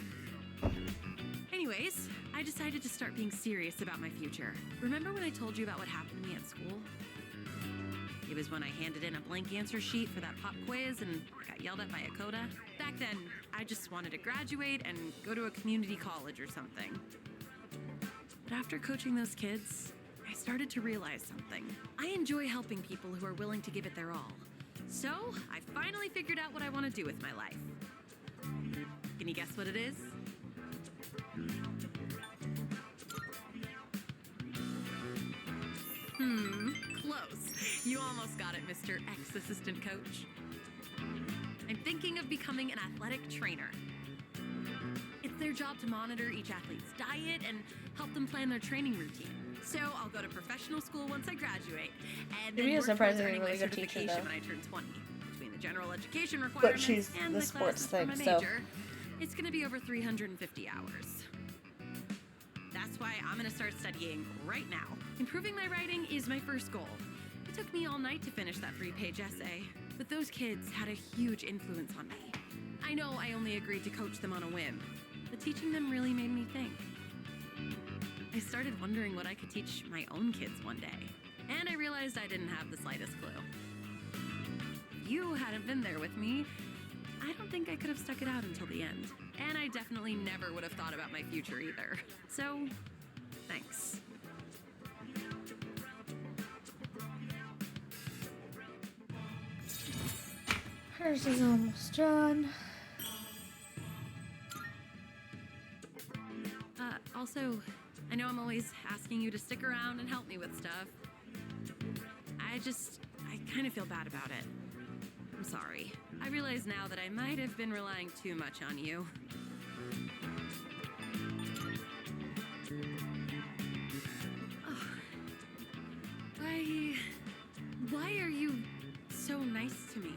Anyways, I decided to start being serious about my future. Remember when I told you about what happened to me at school? It was when I handed in a blank answer sheet for that pop quiz and got yelled at by a coda. Back then, I just wanted to graduate and go to a community college or something. But after coaching those kids, I started to realize something. I enjoy helping people who are willing to give it their all. So, I finally figured out what I want to do with my life. Can you guess what it is? Close. You almost got it, Mr. Ex-Assistant Coach. I'm thinking of becoming an athletic trainer. It's their job to monitor each athlete's diet and help them plan their training routine. So I'll go to professional school once I graduate, and then work towards earning my certification when I turn 20. Between the general education requirements and the sports classes for my thing, so major, it's going to be over 350 hours. That's why I'm going to start studying right now. Improving my writing is my first goal. It took me all night to finish that 3-page essay, but those kids had a huge influence on me. I know I only agreed to coach them on a whim, but teaching them really made me think. I started wondering what I could teach my own kids one day, and I realized I didn't have the slightest clue. If you hadn't been there with me, I don't think I could have stuck it out until the end. And I definitely never would have thought about my future either. So, thanks. Hers is almost done. Also, I know I'm always asking you to stick around and help me with stuff. I kind of feel bad about it. I'm sorry. I realize now that I might have been relying too much on you. Oh. Why are you so nice to me?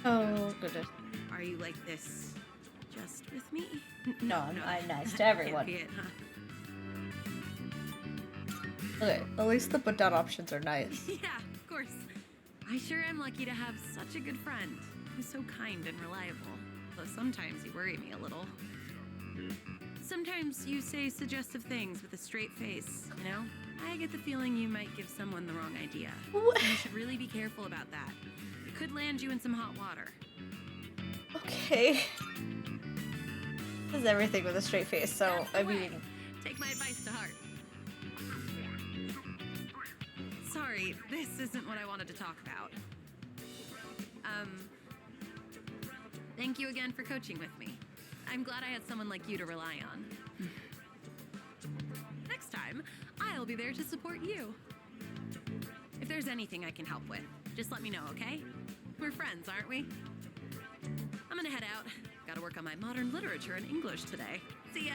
Oh, goodness. Are you like this just with me? No, I'm nice to everyone. Can't be it, huh? Okay, at least the put down options are nice. Yeah, of course. I sure am lucky to have such a good friend who's so kind and reliable. Though sometimes you worry me a little. Sometimes you say suggestive things with a straight face, you know? I get the feeling you might give someone the wrong idea. What? So you should really be careful about that. It could land you in some hot water. Okay. Does everything with a straight face, so That's the I way. mean... Take my advice to heart. Sorry, this isn't what I wanted to talk about. Thank you again for coaching with me. I'm glad I had someone like you to rely on. Next time, I'll be there to support you. If there's anything I can help with, just let me know, okay? We're friends, aren't we? I'm gonna head out. Gotta work on my modern literature and English today. See ya!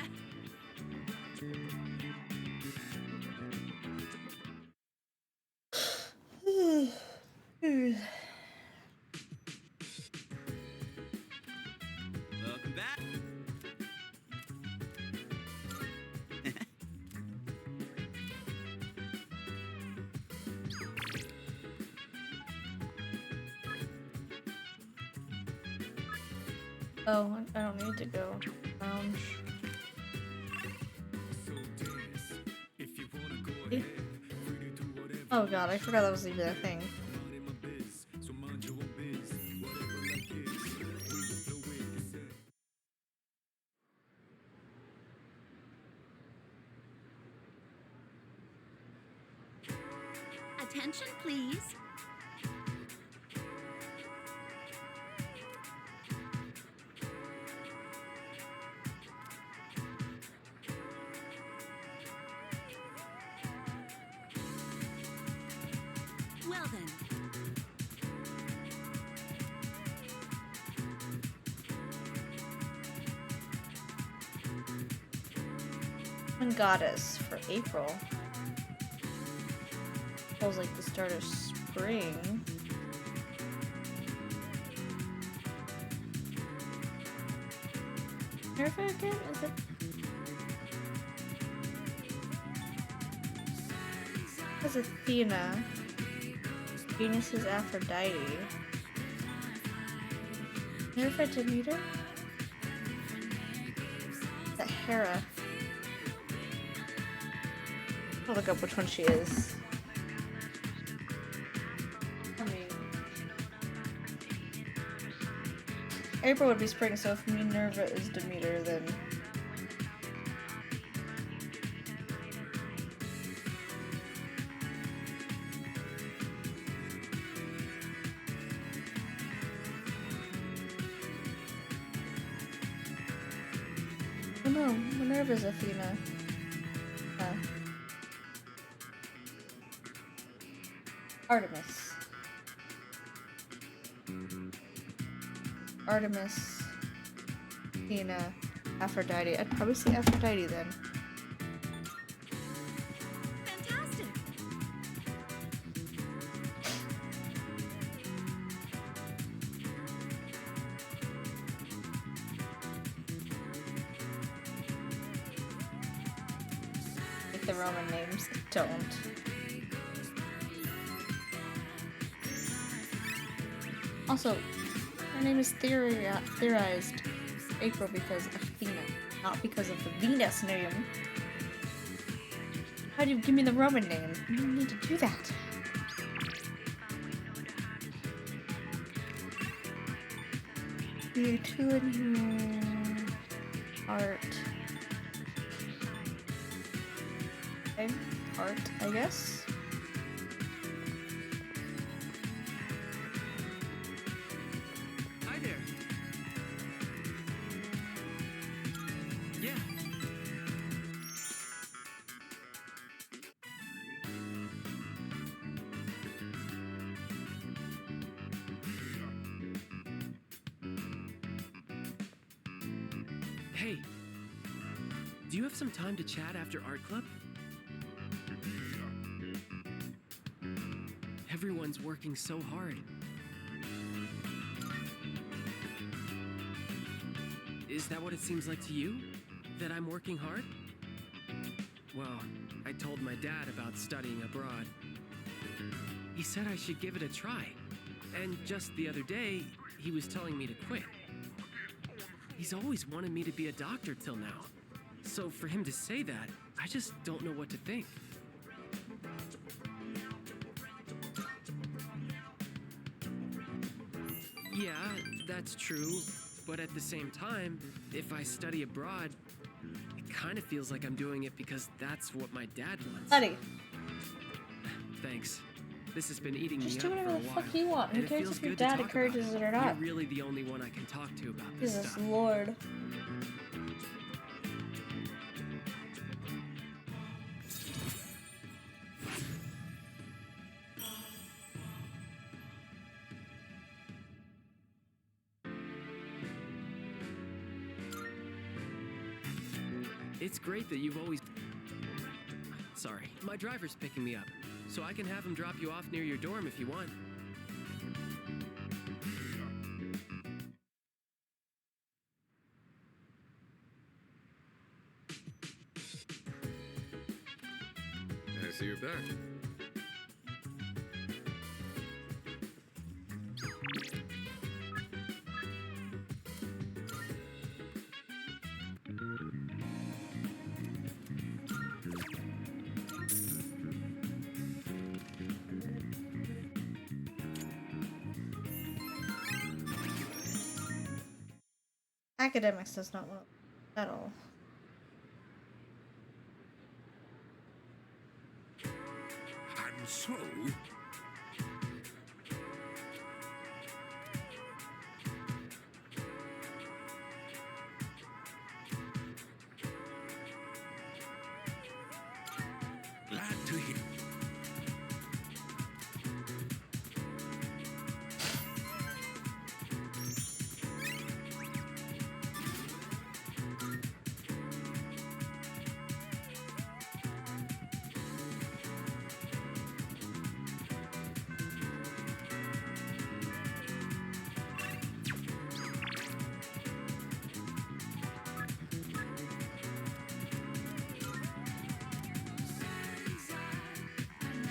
Welcome back. Oh, I don't need to go lounge. Oh god, I forgot that was even a thing. Attention, please. And goddess for April. Feels like the start of spring. Nerva again? Is it? That's Athena. Venus is Aphrodite. Nerva Demeter? Is that Hera? I'll look up which one she is. I mean, April would be spring, so if Minerva is Demeter, then oh no, Minerva's Athena. Artemis. Artemis, Athena, Aphrodite. I'd probably say Aphrodite then. Fantastic! Like the Roman names don't. Also, her name is theorized April because of Athena, not because of the Venus name. How do you give me the Roman name? You don't need to do that. You two in here. Art. Okay, art, I guess. Hey, do you have some time to chat after art club? Everyone's working so hard. Is that what it seems like to you? That I'm working hard? Well, I told my dad about studying abroad. He said I should give it a try. And just the other day, he was telling me to quit. He's always wanted me to be a doctor till now. So for him to say that, I just don't know what to think. Yeah, that's true. But at the same time, if I study abroad, it kind of feels like I'm doing it because that's what my dad wants. Buddy. Thanks. This has been eating Just me do up for whatever a the while. fuck you want. Who And it cares feels if your good to dad talk about encourages it or not? You're really the only one I can talk to about this Jesus stuff. Lord. It's great that you've always... Sorry, my driver's picking me up, so I can have him drop you off near your dorm if you want. I see you're back. Academics does not want at all. And so, glad to hear.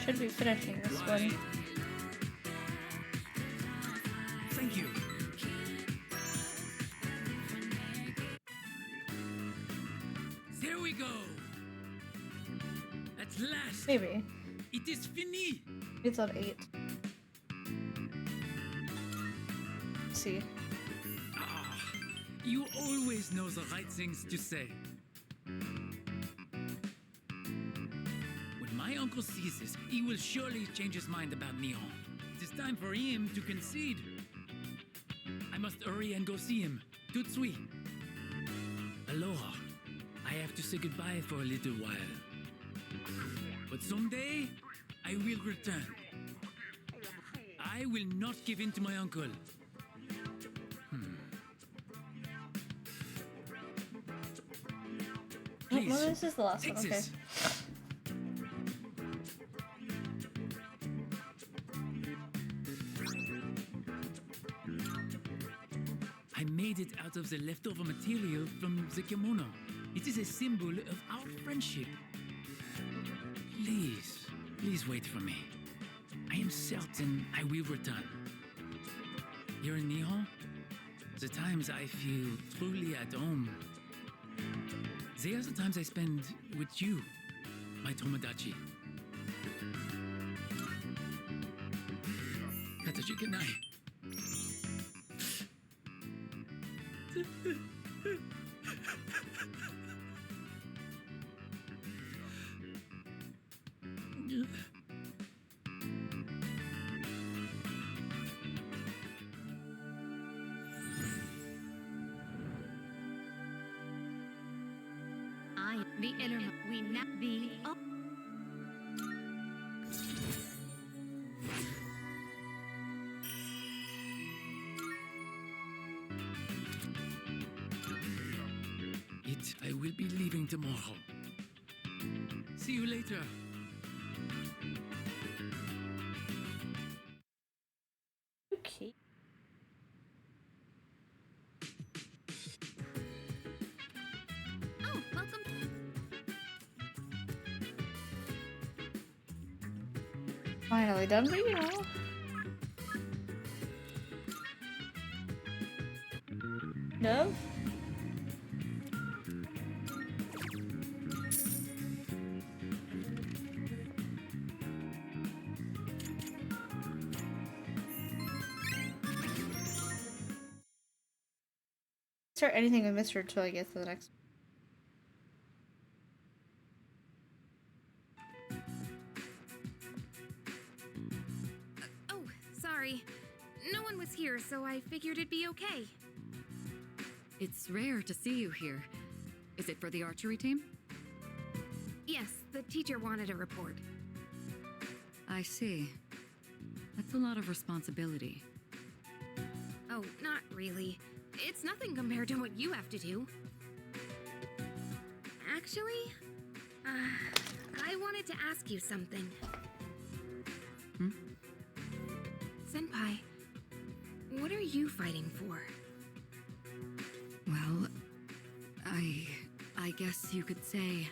should be finishing this one. Thank you. There we go. At last. Maybe. It is fini. It's on 8. Let's see. Ah, you always know the right things to say. When my uncle sees this, he will surely change his mind about Nihon. It is time for him to concede. I must hurry and go see him. Tout suite. Aloha. I have to say goodbye for a little while. But someday, I will return. I will not give in to my uncle. Please, well, this is the last take one, okay. this. I made it out of the leftover material from the kimono. It is a symbol of our friendship. Please, please wait for me. I am certain I will return. Here in Nihon, the times I feel truly at home, they are the times I spend with you, my Tomodachi. Katachi Kanai. I, the inner, we now the up. I will be leaving tomorrow. See you later. Okay. Oh, welcome. Finally done reading all. No? Start anything with Mr. until I get to the next. Oh, sorry. No one was here, so I figured it'd be okay. It's rare to see you here. Is it for the archery team? Yes, the teacher wanted a report. I see. That's a lot of responsibility. Oh, not really. It's nothing compared to what you have to do. Actually, I wanted to ask you something. Hmm? Senpai, what are you fighting for? Well, I guess you could say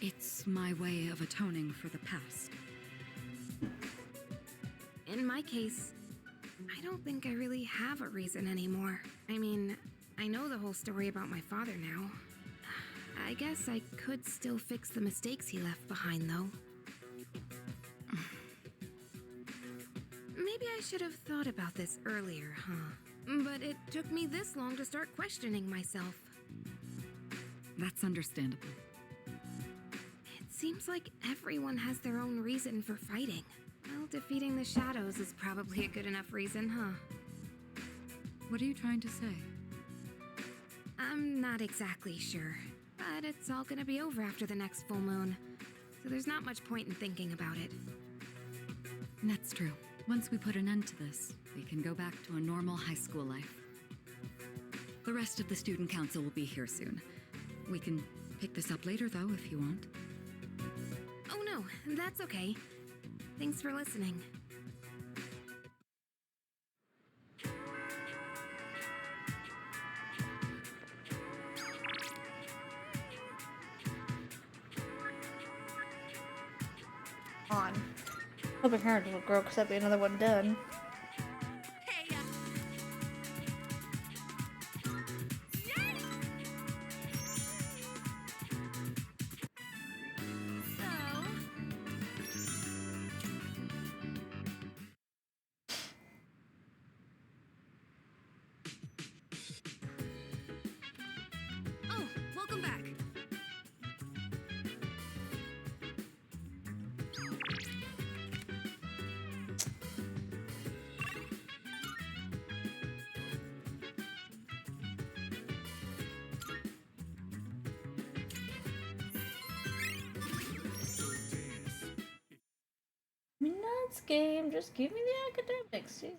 it's my way of atoning for the past. In my case, I don't think I really have a reason anymore. I mean, I know the whole story about my father now. I guess I could still fix the mistakes he left behind, though. Maybe I should have thought about this earlier, huh? But it took me this long to start questioning myself. That's understandable. It seems like everyone has their own reason for fighting. Well, defeating the shadows is probably a good enough reason, huh? What are you trying to say? I'm not exactly sure, but it's all gonna be over after the next full moon, so there's not much point in thinking about it. That's true. Once we put an end to this, we can go back to a normal high school life. The rest of the student council will be here soon. We can pick this up later, though, if you want. Oh no, that's okay. Thanks for listening. On. Hoping hers will grow because that'd be another one done. Oh, welcome back. Me nuts game, just give me the academics. Jeez.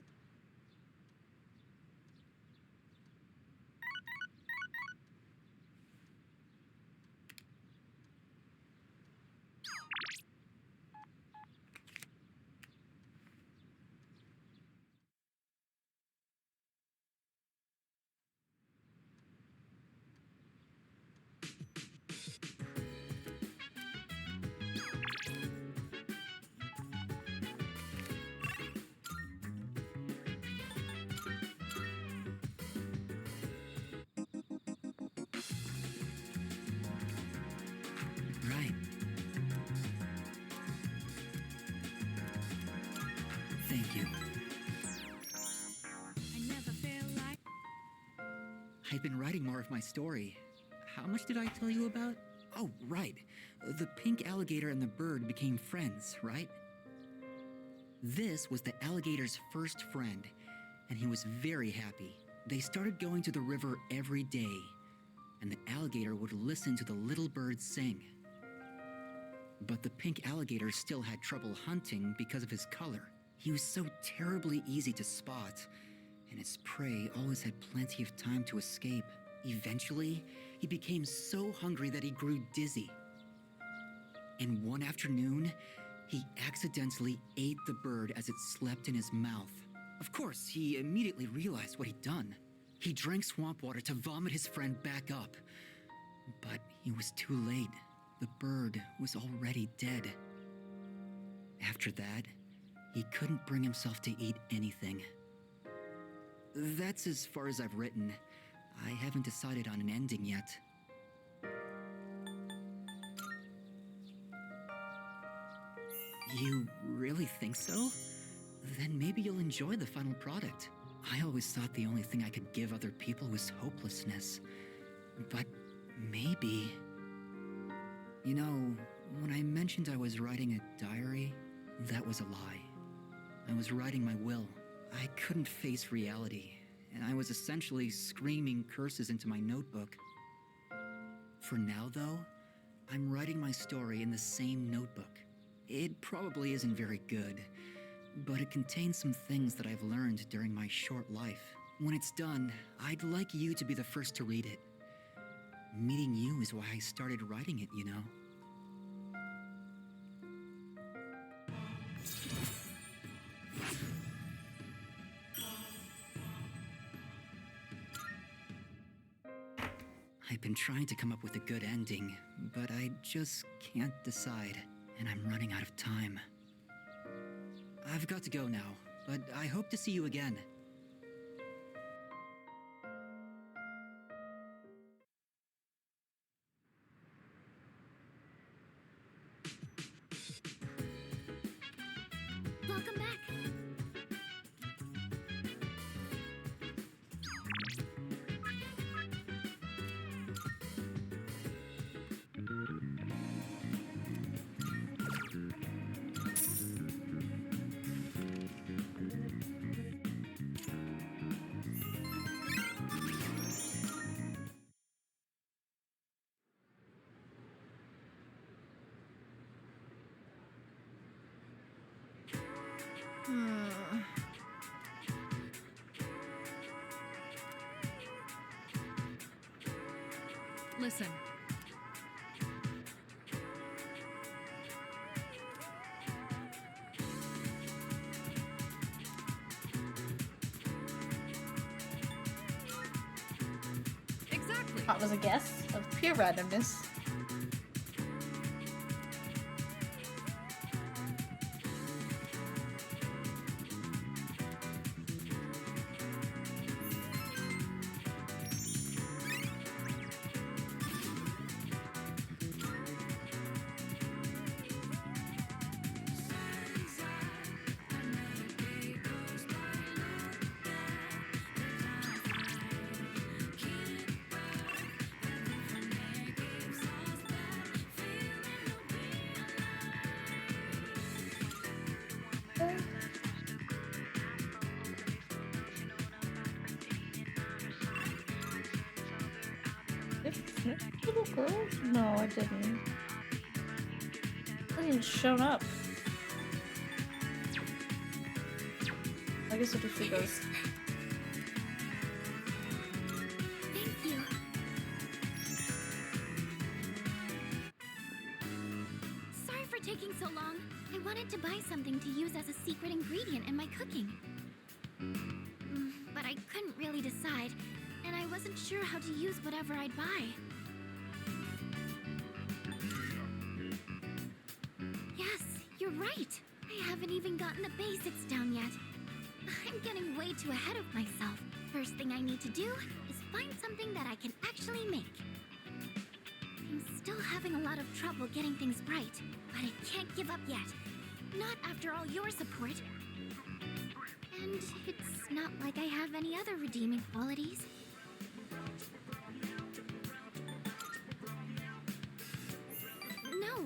Right. Thank you. I've been writing more of my story. How much did I tell you about? Oh, right. The pink alligator and the bird became friends, right? This was the alligator's first friend, and he was very happy. They started going to the river every day, and the alligator would listen to the little bird sing. But the pink alligator still had trouble hunting because of his color. He was so terribly easy to spot, and his prey always had plenty of time to escape. Eventually, he became so hungry that he grew dizzy. And one afternoon, he accidentally ate the bird as it slept in his mouth. Of course, he immediately realized what he'd done. He drank swamp water to vomit his friend back up. But he was too late. The bird was already dead. After that, he couldn't bring himself to eat anything. That's as far as I've written. I haven't decided on an ending yet. You really think so? Then maybe you'll enjoy the final product. I always thought the only thing I could give other people was hopelessness. But maybe... You know, when I mentioned I was writing a diary, that was a lie. I was writing my will. I couldn't face reality, and I was essentially screaming curses into my notebook. For now, though, I'm writing my story in the same notebook. It probably isn't very good, but it contains some things that I've learned during my short life. When it's done, I'd like you to be the first to read it. Meeting you is why I started writing it, you know? I've been trying to come up with a good ending, but I just can't decide, and I'm running out of time. I've got to go now, but I hope to see you again. Welcome back. Listen. Exactly. That was a guess of pure randomness. Little girls? No, I didn't. I didn't show up. I guess I'll just do those. Thank you. Sorry for taking so long. I wanted to buy something to use as a secret ingredient in my cooking. But I couldn't really decide, and I wasn't sure how to use whatever I'd buy. Yes, you're right. I haven't even gotten the basics down yet. I'm getting way too ahead of myself. First thing I need to do is find something that I can actually make. I'm still having a lot of trouble getting things right, but I can't give up yet. Not after all your support. And it's not like I have any other redeeming qualities. No,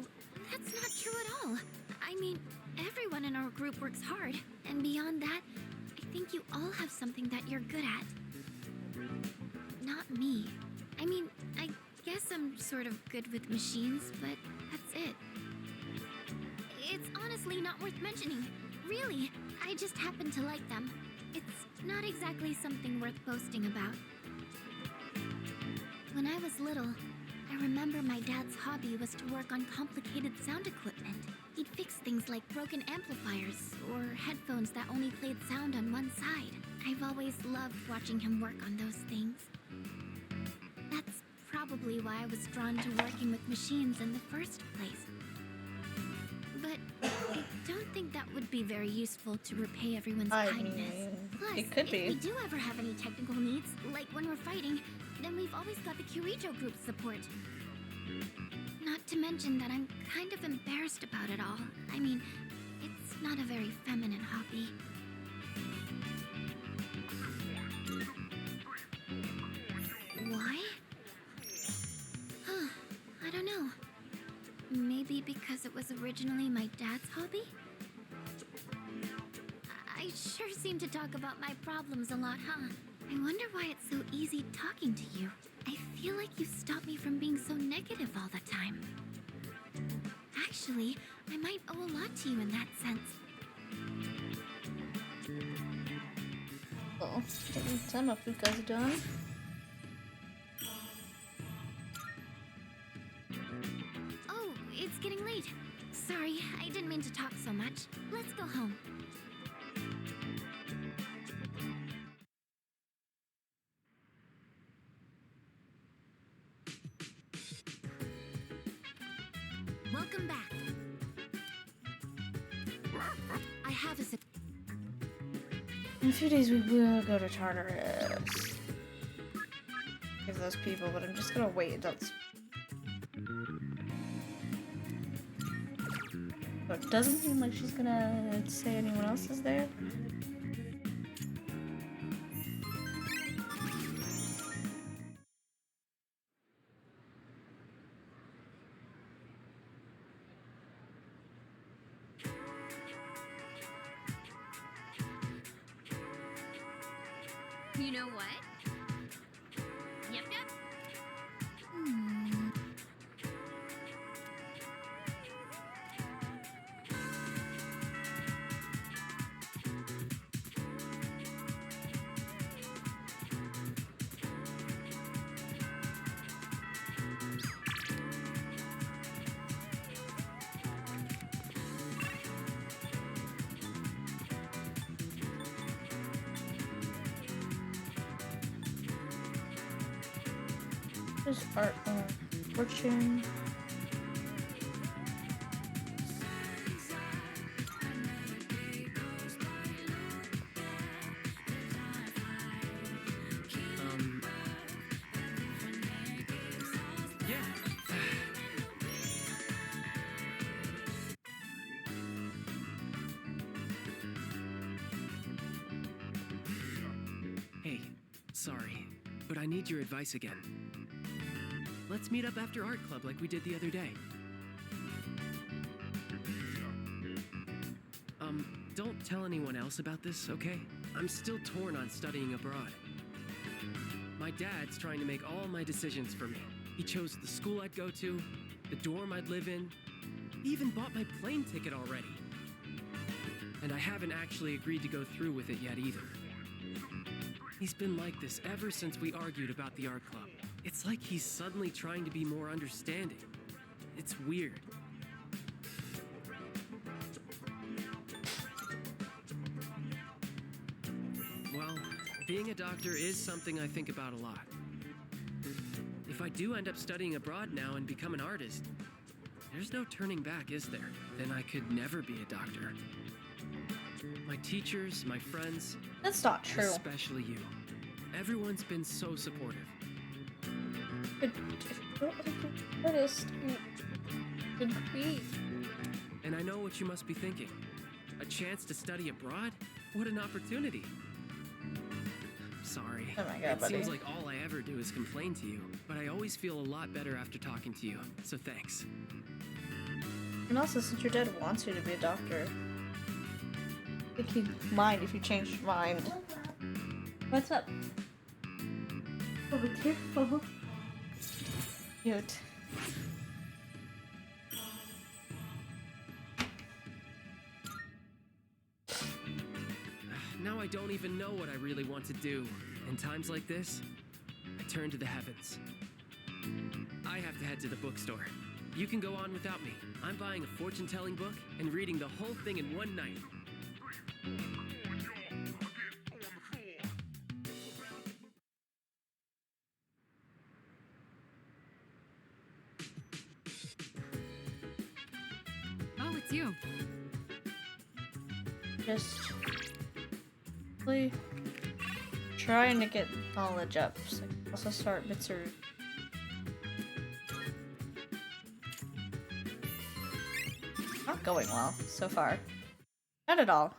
that's not true at all. I mean, everyone in our group works hard, and beyond that, I think you all have something that you're good at. Not me. I mean, I guess I'm sort of good with machines, but that's it. It's honestly not worth mentioning. Really, I just happen to like them. It's not exactly something worth boasting about. When I was little, I remember my dad's hobby was to work on complicated sound equipment. He'd fix things like broken amplifiers or headphones that only played sound on one side. I've always loved watching him work on those things. That's probably why I was drawn to working with machines in the first place. But I don't think that would be very useful to repay everyone's kindness. Plus, it could if be. we do ever have any technical needs, like when we're fighting, then we've always got the Kirito group's support. Not to mention that I'm kind of embarrassed about it all. I mean, it's not a very feminine hobby. Why? Huh, I don't know. Maybe because it was originally my dad's hobby? I sure seem to talk about my problems a lot, huh? I wonder why it's so easy talking to you. I feel like you stop me from being so negative all the time. Actually, I might owe a lot to you in that sense. Oh, some of you guys are done. Oh, it's getting late. Sorry, I didn't mean to talk so much. Let's go home. Welcome back. I have a... In a few days we will go to Tartarus. Give those people, but I'm just gonna wait until it's... But it doesn't seem like she's gonna say anyone else is there. You know what? Yep. There's art fortune. Yeah. Hey, sorry, but I need your advice again. Let's meet up after art club like we did the other day. Don't tell anyone else about this, okay? I'm still torn on studying abroad. My dad's trying to make all my decisions for me. He chose the school I'd go to, the dorm I'd live in. He even bought my plane ticket already. And I haven't actually agreed to go through with it yet either. He's been like this ever since we argued about the art club. It's like he's suddenly trying to be more understanding. It's weird. Well, being a doctor is something I think about a lot. If I do end up studying abroad now and become an artist, there's no turning back, is there? Then I could never be a doctor. My teachers, my friends. That's not true. Especially you. Everyone's been so supportive. But if you don't like an artist, you agree. And I know what you must be thinking. A chance to study abroad? What an opportunity. Sorry. Oh my god, it buddy. seems like all I ever do is complain to you, but I always feel a lot better after talking to you, so thanks. And also, since your dad wants you to be a doctor, I think he'd mind if you changed your mind. What's up? Oh, be careful. Cute. Now I don't even know what I really want to do. In times like this, I turn to the heavens. I have to head to the bookstore. You can go on without me. I'm buying a fortune-telling book and reading the whole thing in one night. Oh, it's you. Just really trying to get knowledge up, so I can also start Mitsuru. Not going well so far. Not at all.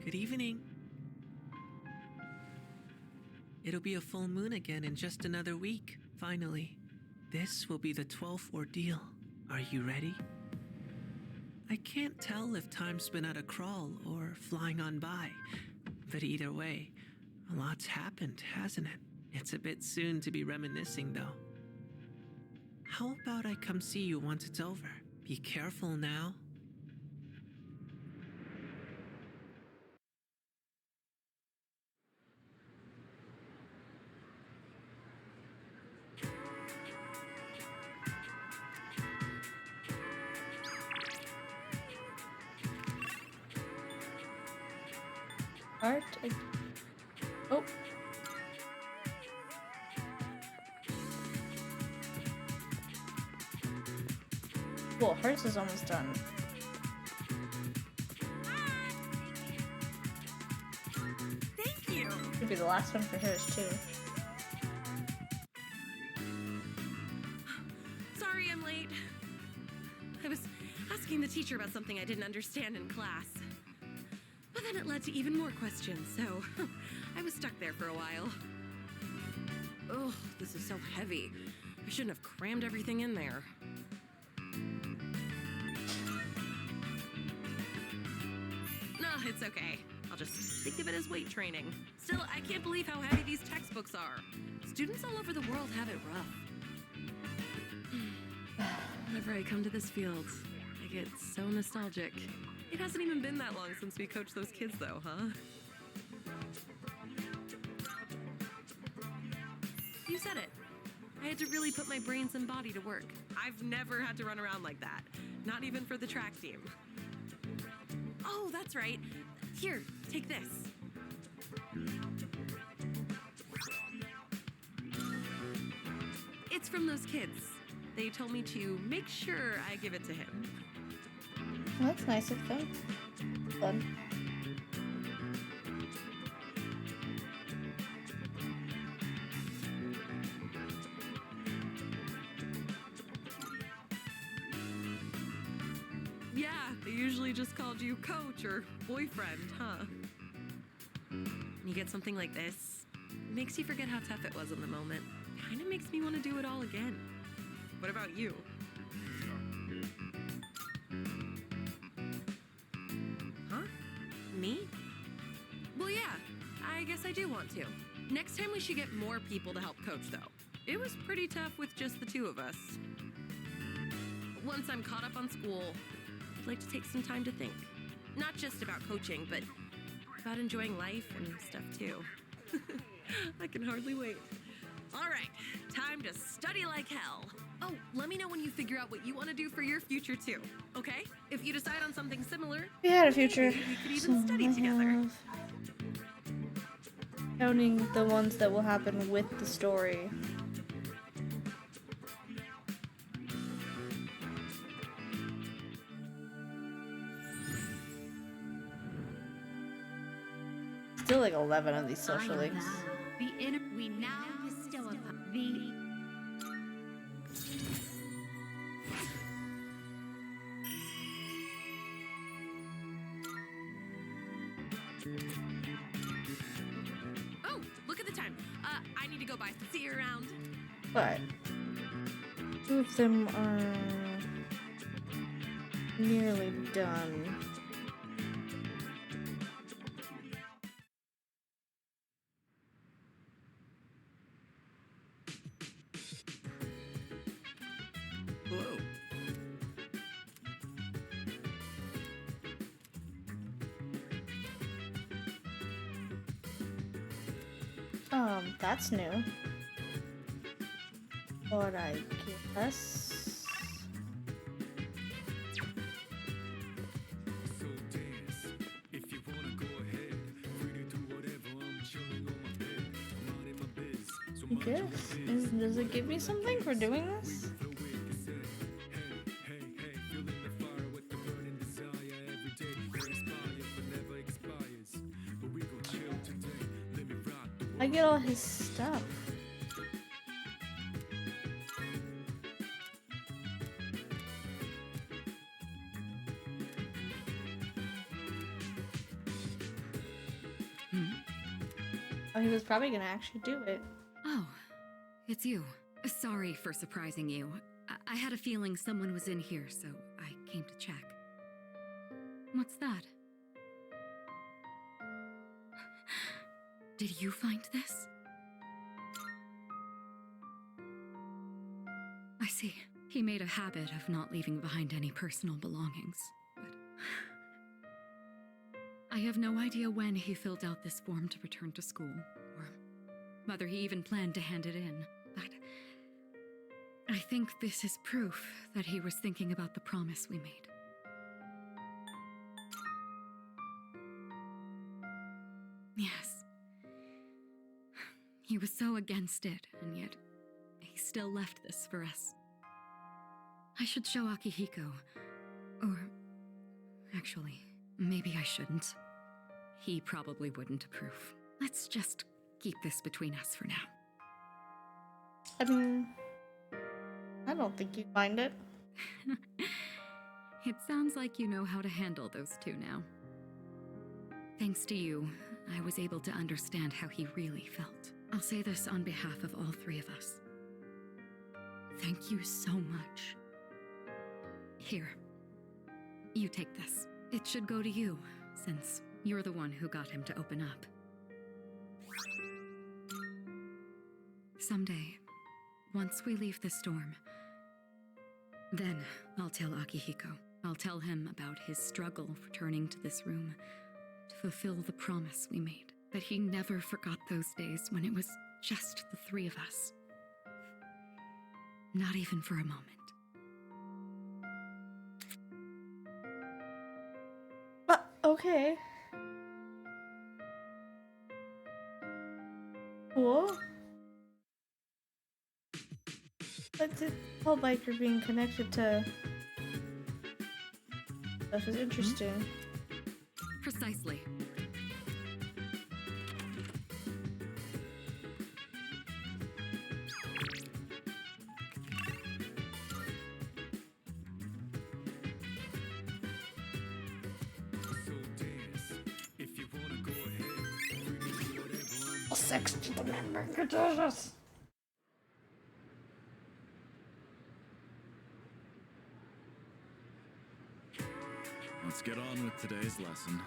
Good evening. It'll be a full moon again in just another week, finally. This will be the 12th ordeal. Are you ready? I can't tell if time's been at a crawl or flying on by, but either way, a lot's happened, hasn't it? It's a bit soon to be reminiscing, though. How about I come see you once it's over? Be careful now. Art. Oh. Cool, hers is almost done. Thank you. Could be the last one for hers too. Sorry I'm late. I was asking the teacher about something I didn't understand in class. But then it led to even more questions, so I was stuck there for a while. Ugh, this is so heavy. I shouldn't have crammed everything in there. No, it's okay. I'll just think of it as weight training. Still, I can't believe how heavy these textbooks are. Students all over the world have it rough. Whenever I come to this field, I get so nostalgic. It hasn't even been that long since we coached those kids, though, huh? You said it. I had to really put my brains and body to work. I've never had to run around like that. Not even for the track team. Oh, that's right. Here, take this. It's from those kids. They told me to make sure I give it to him. Well, that's nice of them. Fun. Yeah, they usually just called you coach or boyfriend, huh? You get something like this, it makes you forget how tough it was in the moment. Kinda makes me want to do it all again. What about you? I do want to. Next time we should get more people to help coach, though. It was pretty tough with just the two of us. Once I'm caught up on school, I'd like to take some time to think. Not just about coaching, but about enjoying life and stuff too. I can hardly wait. All right, time to study like hell. Oh, let me know when you figure out what you want to do for your future too, okay? If you decide on something similar, We had a future. maybe we could even study together. Counting the ones that will happen with the story. Still like 11 of these social links. The inner we now bestow upon the Oh, look at the time. I need to go by. See you around. But 2 of them are nearly done. Hello. That's new. But I guess. I guess. Does it give me something for doing this? I get all his stuff. Oh, he was probably gonna actually do it. Oh, it's you. Sorry for surprising you. I had a feeling someone was in here, so I came to check. What's that? Did you find this? I see. He made a habit of not leaving behind any personal belongings, but I have no idea when he filled out this form to return to school, or whether he even planned to hand it in, but I think this is proof that he was thinking about the promise we made. Yes. He was so against it, and yet he still left this for us. I should show Akihiko. Or actually, maybe I shouldn't. He probably wouldn't approve. Let's just keep this between us for now. I mean, I don't think you'd mind it. It sounds like you know how to handle those two now. Thanks to you, I was able to understand how he really felt. I'll say this on behalf of all 3 of us. Thank you so much. Here, you take this. It should go to you, since you're the one who got him to open up. Someday, once we leave the storm, then I'll tell Akihiko. I'll tell him about his struggle returning to this room to fulfill the promise we made. That he never forgot those days when it was just the 3 of us. Not even for a moment. Okay. Cool. But the whole biker being connected to stuff is interesting. Precisely. Sex to the member contagious. Let's get on with today's lesson.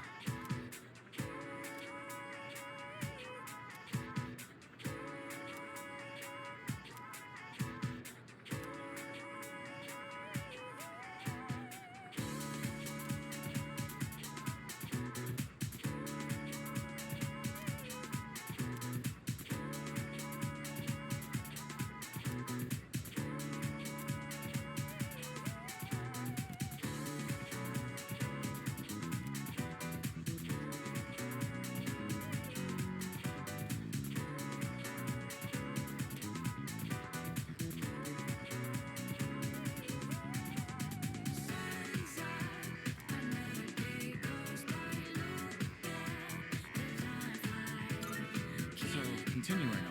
Continuing on.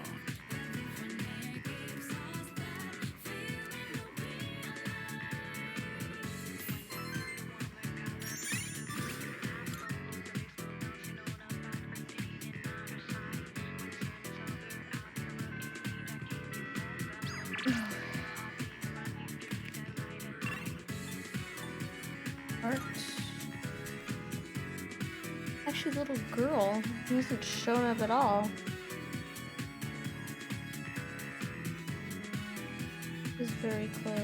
Art. Actually, little girl. He hasn't shown up at all. He's very close.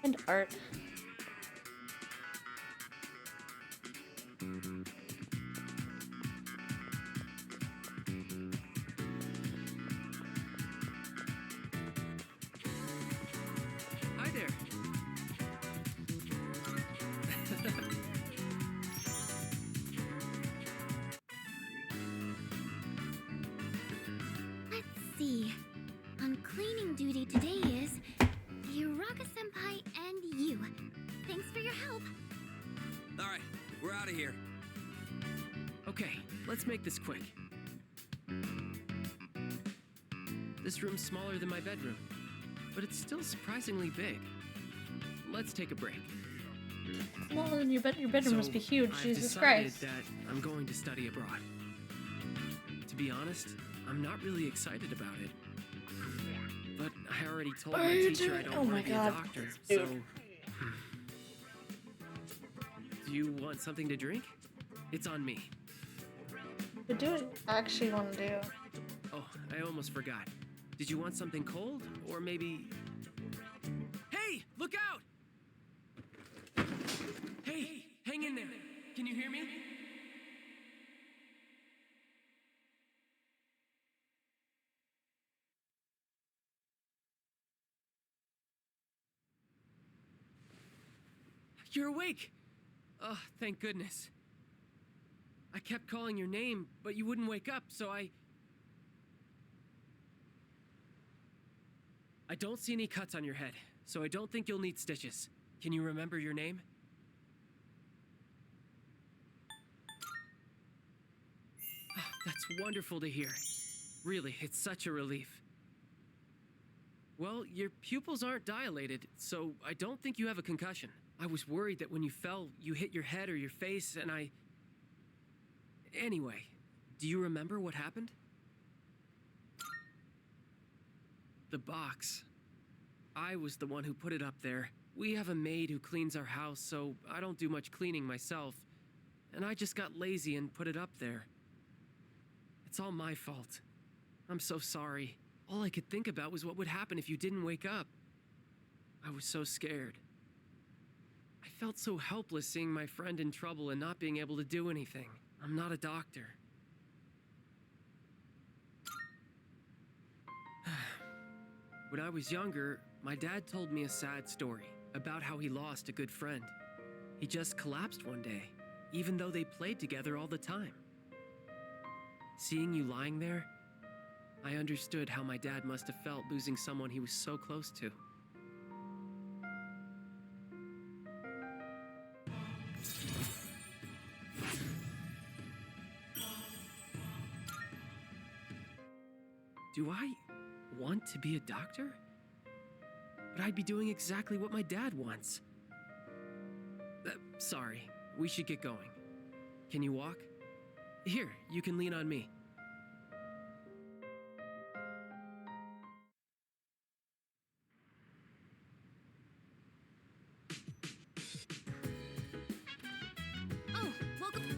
And art. Hi there. Let's see. On cleaning duty today is Yuraga-senpai and you. Thanks for your help. All right, we're out of here. Okay, let's make this quick. This room's smaller than my bedroom, but it's still surprisingly big. Let's take a break. Smaller than your bedroom must be huge. I've Jesus decided Christ. that I'm going to study abroad. To be honest, I'm not really excited about it. But I already told my teacher I don't want to be a doctor, so... Do you want something to drink? It's on me. What do you actually want to do? Oh, I almost forgot. Did you want something cold? Or maybe... Hey! Look out! Hey! Hang in there! Can you hear me? You're awake! Oh, thank goodness. I kept calling your name, but you wouldn't wake up, so I don't see any cuts on your head, so I don't think you'll need stitches. Can you remember your name? Oh, that's wonderful to hear. Really, it's such a relief. Well, your pupils aren't dilated, so I don't think you have a concussion. I was worried that when you fell, you hit your head or your face, and Anyway, do you remember what happened? The box. I was the one who put it up there. We have a maid who cleans our house, so I don't do much cleaning myself. And I just got lazy and put it up there. It's all my fault. I'm so sorry. All I could think about was what would happen if you didn't wake up. I was so scared. I felt so helpless seeing my friend in trouble and not being able to do anything. I'm not a doctor. When I was younger, my dad told me a sad story about how he lost a good friend. He just collapsed one day, even though they played together all the time. Seeing you lying there, I understood how my dad must have felt losing someone he was so close to. Do I want to be a doctor? But I'd be doing exactly what my dad wants. Sorry, we should get going. Can you walk? Here, you can lean on me. Oh, welcome.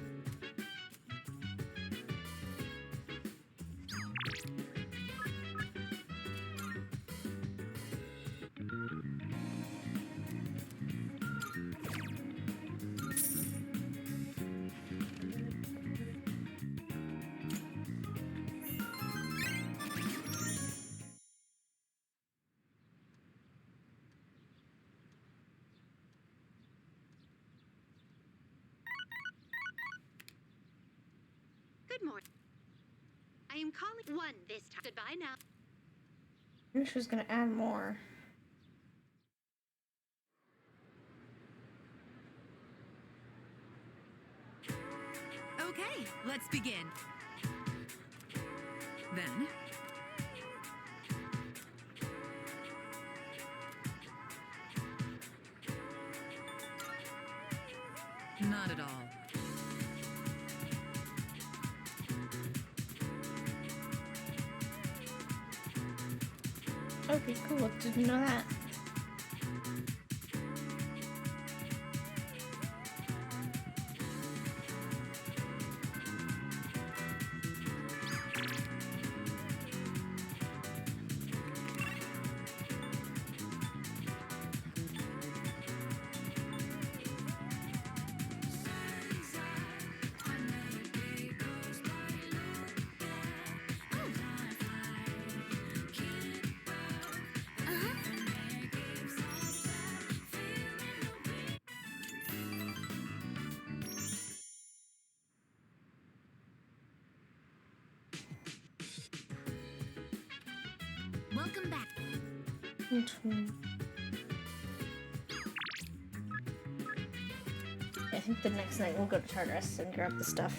Good morning. I am calling one this time. Goodbye now. I knew she was gonna add more. Okay, let's begin. Then, not at all. Okay, cool. Didn't know that. Welcome back. I think the next night we'll go to Tartarus and grab the stuff.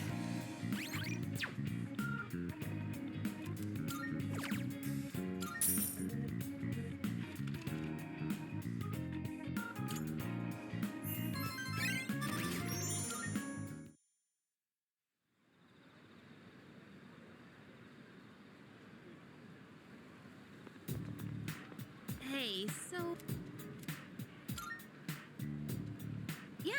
Hey, so... Yeah.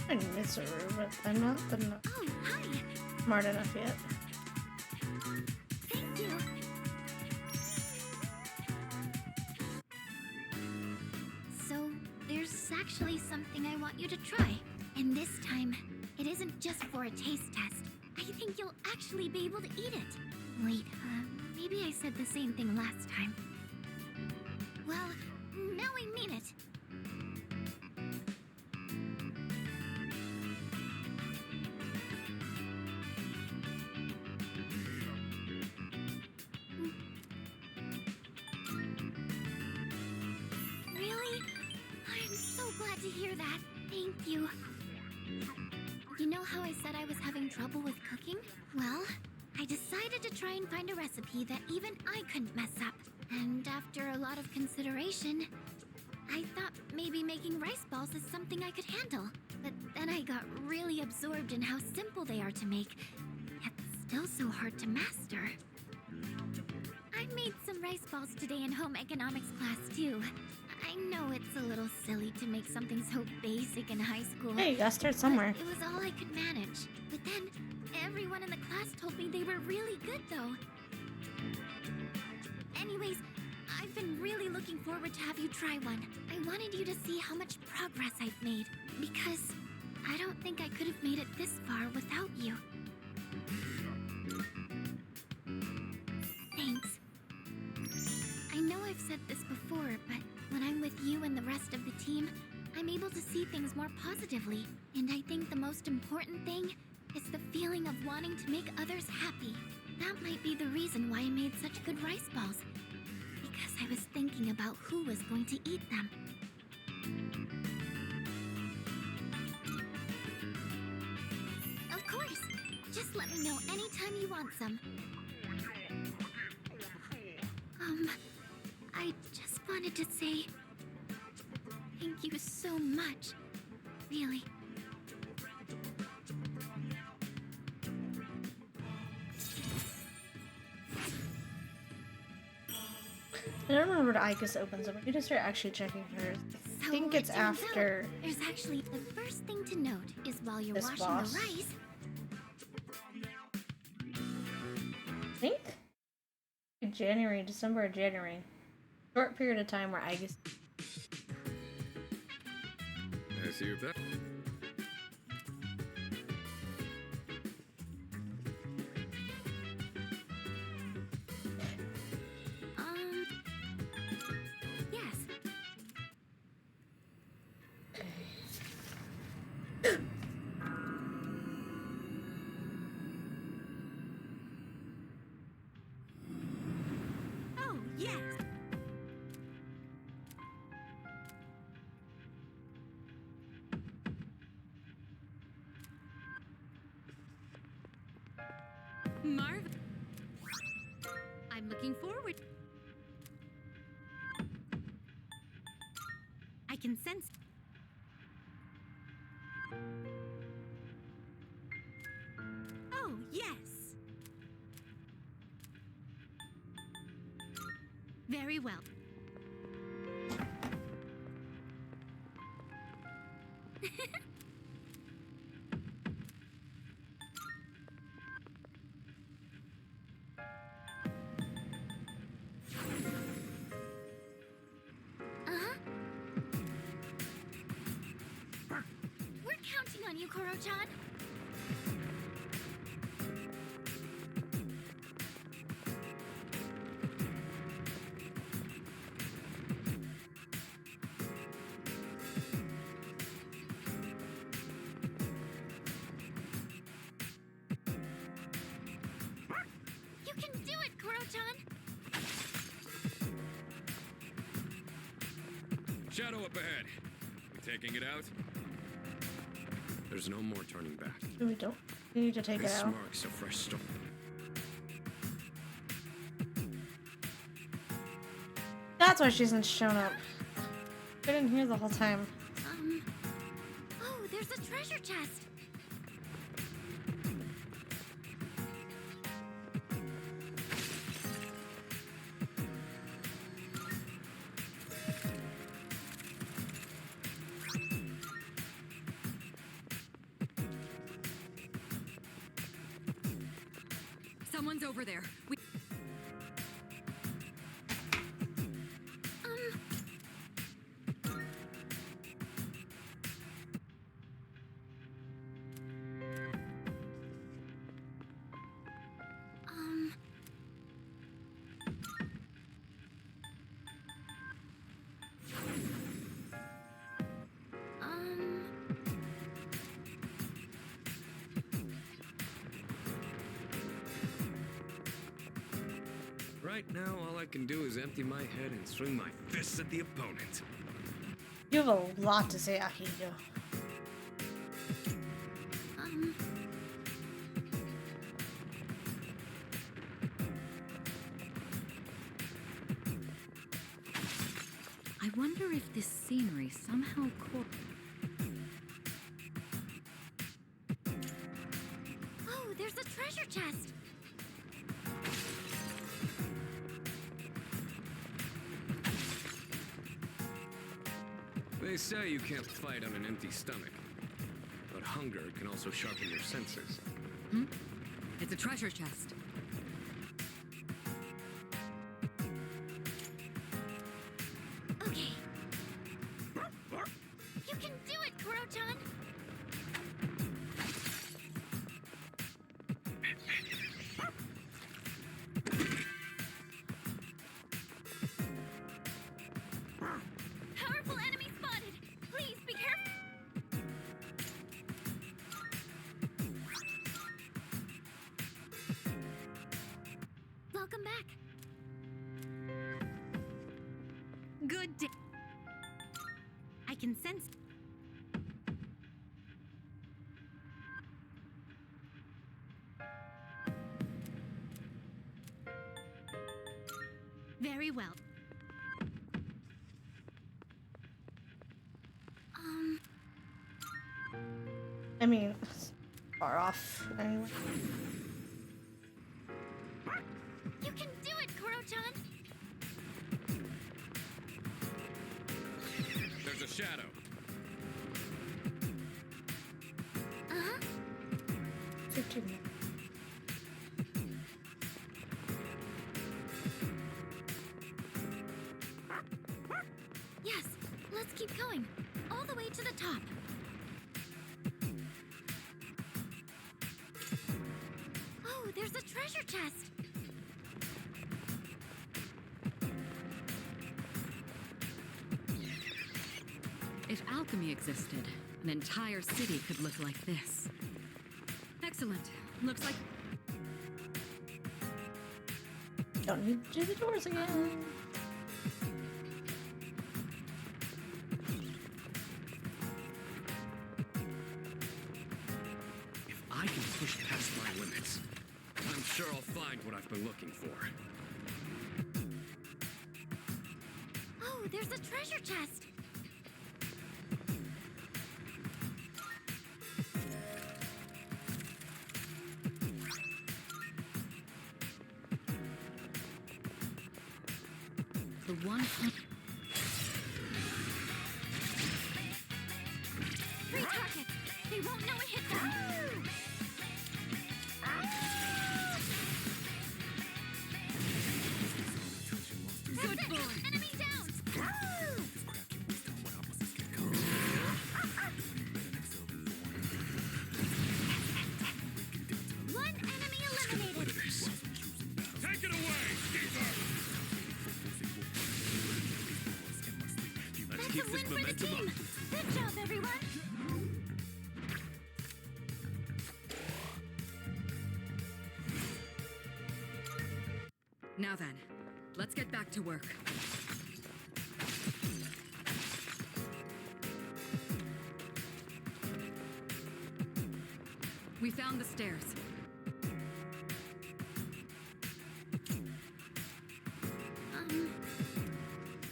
I need a server, but I'm not Oh, hi. smart enough yet. Thank you. So, there's actually something I want you to try. And this time, it isn't just for a taste test. I think you'll actually be able to eat it. Wait, maybe I said the same thing last time. Well, now I mean it. Really? I'm so glad to hear that. Thank you. You know how I said I was having trouble with cooking? Well, I decided to try and find a recipe that even I couldn't mess up. And after a lot of consideration, I thought maybe making rice balls is something I could handle. But then I got really absorbed in how simple they are to make, yet still so hard to master. I made some rice balls today in home economics class too. I know it's a little silly to make something so basic in high school. Hey, you gotta start somewhere. It was all I could manage. But then, everyone in the class told me they were really good though. Anyways, I've been really looking forward to have you try one. I wanted you to see how much progress I've made. Because I don't think I could have made it this far without you. Thanks. I know I've said this before, but when I'm with you and the rest of the team, I'm able to see things more positively. And I think the most important thing is the feeling of wanting to make others happy. That might be the reason why I made such good rice balls. Because I was thinking about who was going to eat them. Of course! Just let me know anytime you want some. I just wanted to say thank you so much. Really. I don't remember what Icus opens up. We need to start actually checking hers. I think it's after There's actually the first thing to note is while you're this washing boss. the rice. I think January, December or January. Short period of time where Icus. I see you're back. Marv. I'm looking forward. I can sense. Oh, yes. Very well. We're counting on you, Koro-chan. You can do it, Koro-chan. Shadow up ahead. We taking it out? There's no more turning back. We don't. We need to take it This out. marks a fresh start. That's why she hasn't shown up. I didn't hear the whole time. Oh, there's a treasure chest. Someone's over there. Right now, all I can do is empty my head and swing my fists at the opponent. You have a lot to say, Akihiko. I wonder if this scenery somehow Oh, there's a treasure chest. They say you can't fight on an empty stomach, but hunger can also sharpen your senses. It's a treasure chest. Okay. You can do it, Koro-chan. Powerful enemy spotted. Please be careful. Welcome back. Good day. I can sense. Very well. I mean, it's far off anyway. You can do it, Koro-chan. There's a shadow. 15 minutes. Yes, let's keep going. All the way to the top. Oh, there's a treasure chest. If alchemy existed, an entire city could look like this. Excellent. Looks like Don't need to do the doors again. If I can push past my limits, I'm sure I'll find what I've been looking for. Oh, there's a treasure chest. The one. Three targets. They won't know it hit them. Good boy. Enemy down. One enemy eliminated. Take it away, Keeper! Let's That's keep a this win for the momentum team. up. Good job, everyone. Now then, let's get back to work. We found the stairs.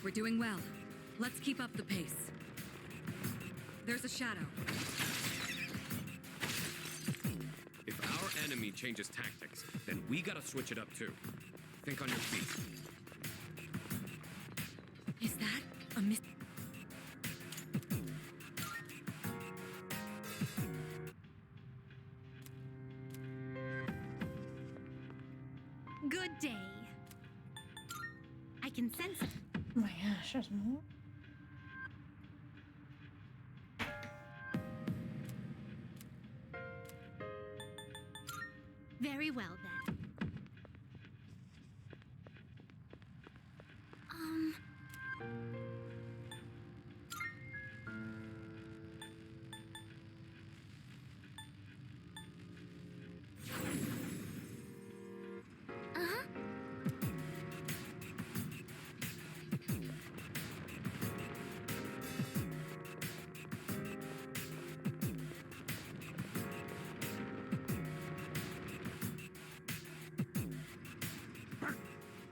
We're doing well. Let's keep up the pace. There's a shadow. If our enemy changes tactics, then we gotta switch it up too. Think on your feet. Is that a miss? Good day. I can sense it. Oh my gosh, there's more. Very well then.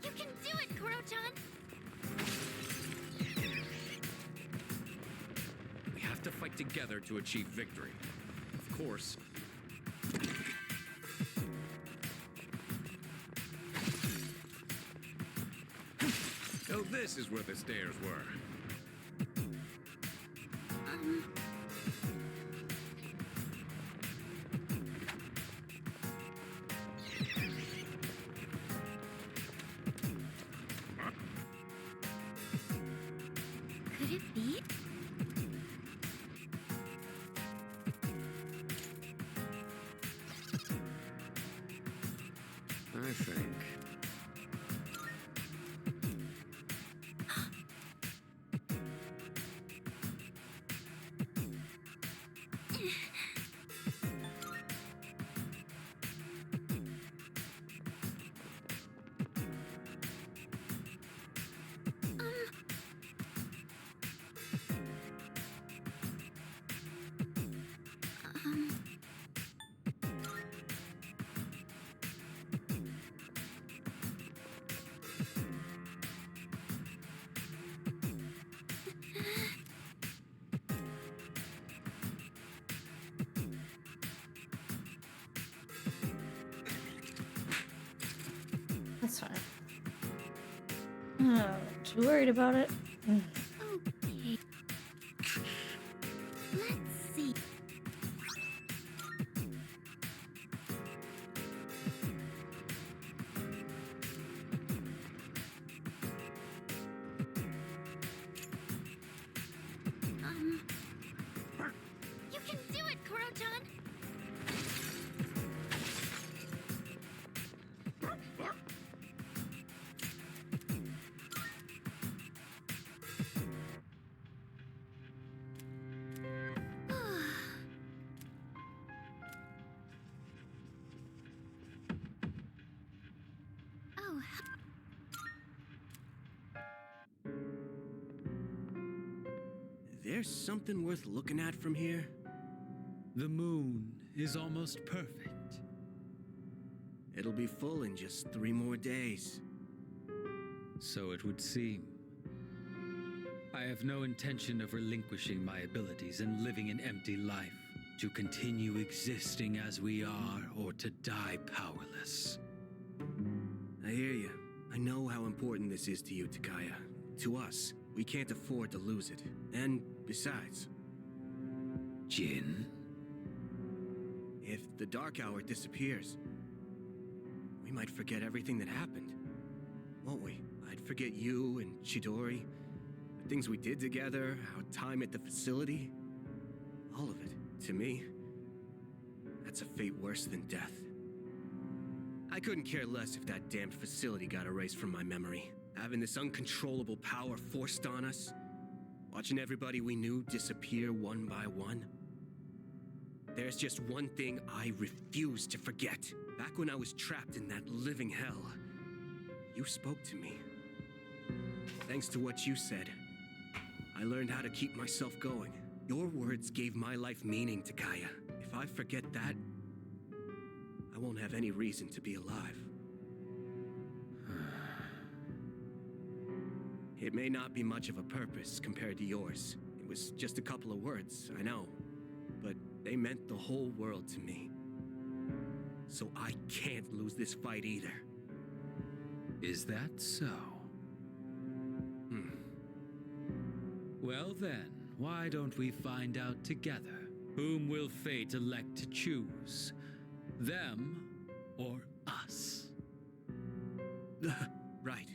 You can do it, Kuro-chan! We have to fight together to achieve victory. Of course. So this is where the stairs were. Could it be? I think. That's fine. Not too worried about it. Okay. Let's see. You can do it, Kuro-chan! Oh, There's something worth looking at from here. The moon is almost perfect. It'll be full in just 3 more days. So it would seem. I have no intention of relinquishing my abilities and living an empty life, to continue existing as we are or to die powerless. I hear you. I know how important this is to you, Takaya. To us, we can't afford to lose it. And besides... Jin? If the Dark Hour disappears, we might forget everything that happened. Won't we? I'd forget you and Chidori, the things we did together, our time at the facility. All of it. To me, that's a fate worse than death. I couldn't care less if that damned facility got erased from my memory. Having this uncontrollable power forced on us, watching everybody we knew disappear one by one. There's just one thing I refuse to forget. Back when I was trapped in that living hell, you spoke to me. Thanks to what you said, I learned how to keep myself going. Your words gave my life meaning, Takaya. If I forget that, I won't have any reason to be alive. It may not be much of a purpose compared to yours. It was just a couple of words, I know. But they meant the whole world to me. So I can't lose this fight either. Is that so? Well then, why don't we find out together? Whom will fate elect to choose? Them or us? Right.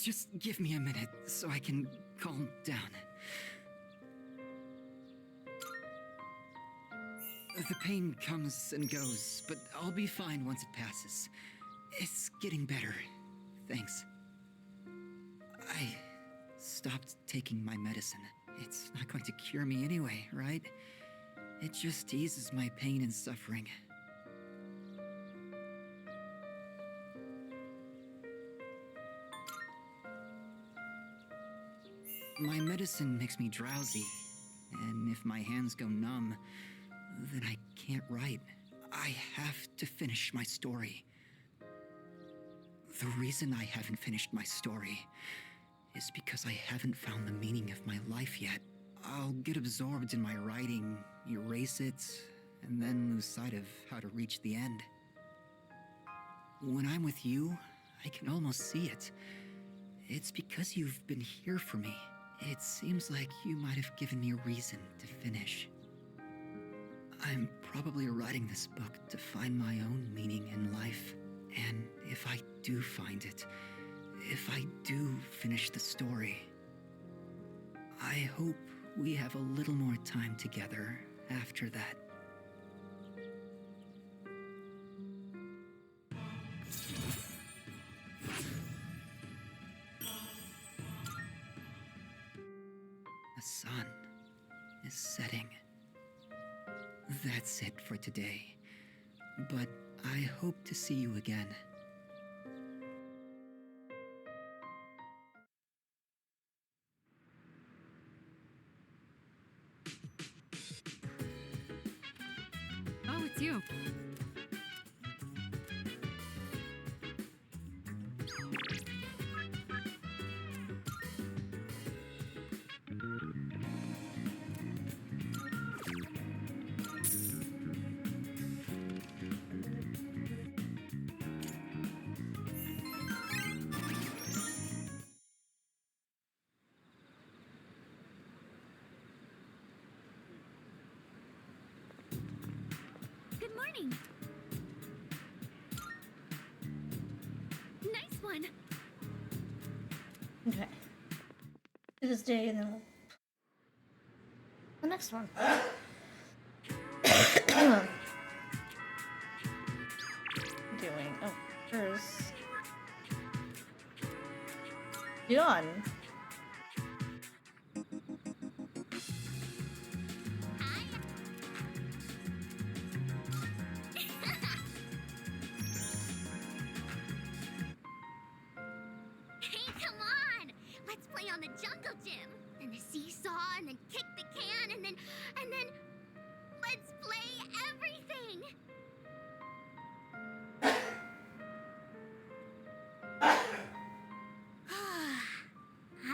Just give me a minute so I can calm down. The pain comes and goes, but I'll be fine once it passes. It's getting better. Thanks. I stopped taking my medicine. It's not going to cure me anyway, right? It just eases my pain and suffering. My medicine makes me drowsy, and if my hands go numb, then I can't write. I have to finish my story. The reason I haven't finished my story is because I haven't found the meaning of my life yet. I'll get absorbed in my writing, erase it, and then lose sight of how to reach the end. When I'm with you, I can almost see it. It's because you've been here for me. It seems like you might have given me a reason to finish. I'm probably writing this book to find my own meaning in life. And if I do find it, if I do finish the story, I hope we have a little more time together after that. The sun is setting. That's it for today. But I hope to see you again. Oh, it's you. Good morning. Nice one. Okay. To this day, and then next one. Doing. Oh, first. Done. Hey, come on! Let's play on the jungle gym, and the seesaw, and then kick the can, and then let's play everything.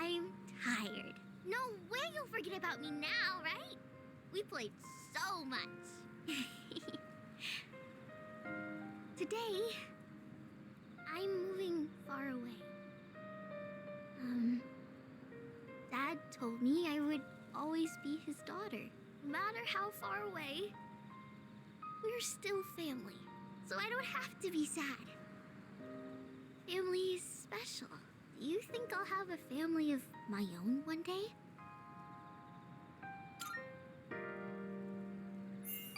I'm tired. No way you'll forget about me now, right? We played so much. Today, I'm moving far away. Dad told me I would always be his daughter, no matter how far away. We're still family, so I don't have to be sad. Family is special. Do you think I'll have a family of my own one day?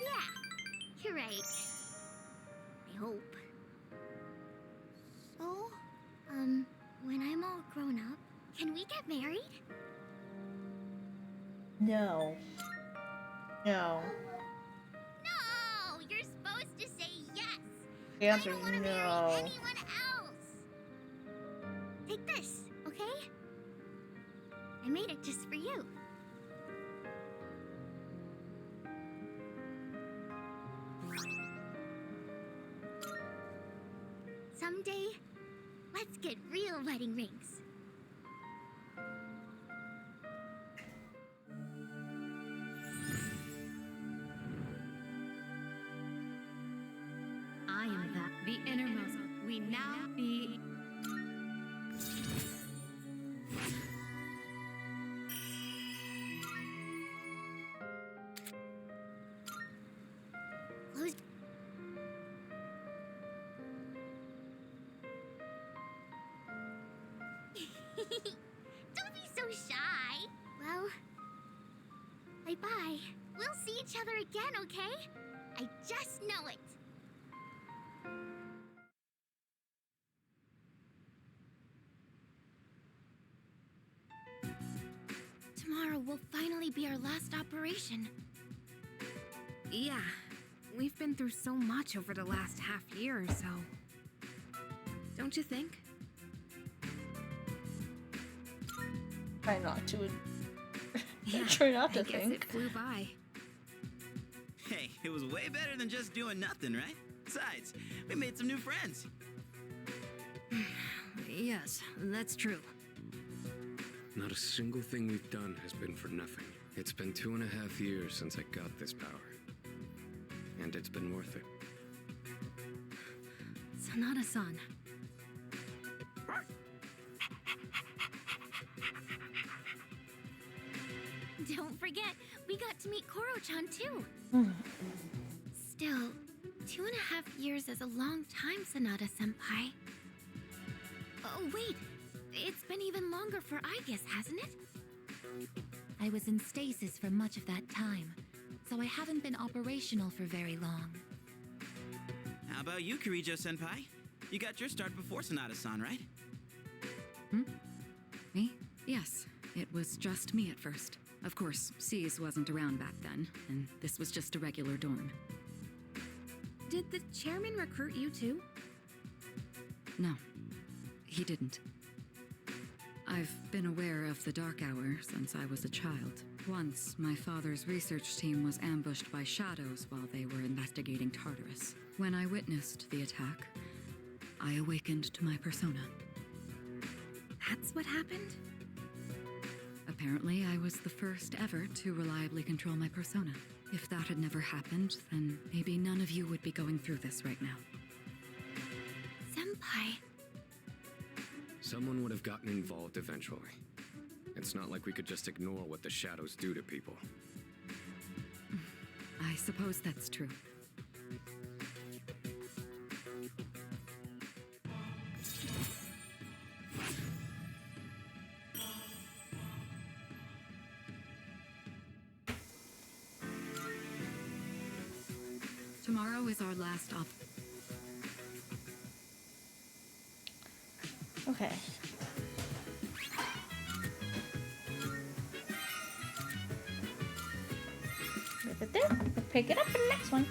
Yeah, you're right. I hope. So, when I'm all grown up, can we get married? No. No. No! You're supposed to say yes! The answer I don't is want to marry no. anyone else! Take this, okay? I made it just for you. Someday, let's get real wedding rings. I am the innermost. We now be. Close. Don't be so shy. Well, bye-bye. We'll see each other again, okay? I just know it. Tomorrow will finally be our last operation. Yeah, we've been through so much over the last half year or so. Don't you think? Try not to. Yeah, Try not to I guess think. it flew by. Hey, it was way better than just doing nothing, right? Besides, we made some new friends. Yes, that's true. Not a single thing we've done has been for nothing. It's been 2.5 years since I got this power. And it's been worth it. Sanada-san. Don't forget, we got to meet Koro-chan too. Still, 2.5 years is a long time, Sanada-senpai. Oh, wait. It's been even longer for Aigis, hasn't it? I was in stasis for much of that time, so I haven't been operational for very long. How about you, Kirijo-senpai? You got your start before Sanada-san, right? Me? Yes. It was just me at first. Of course, C's wasn't around back then, and this was just a regular dorm. Did the chairman recruit you too? No, he didn't. I've been aware of the Dark Hour since I was a child. Once, my father's research team was ambushed by shadows while they were investigating Tartarus. When I witnessed the attack, I awakened to my persona. That's what happened? Apparently, I was the first ever to reliably control my persona. If that had never happened, then maybe none of you would be going through this right now. Senpai. Someone would have gotten involved eventually. It's not like we could just ignore what the shadows do to people. I suppose that's true. Tomorrow is our last op. Okay. Leave it there. We'll pick it up in the next one.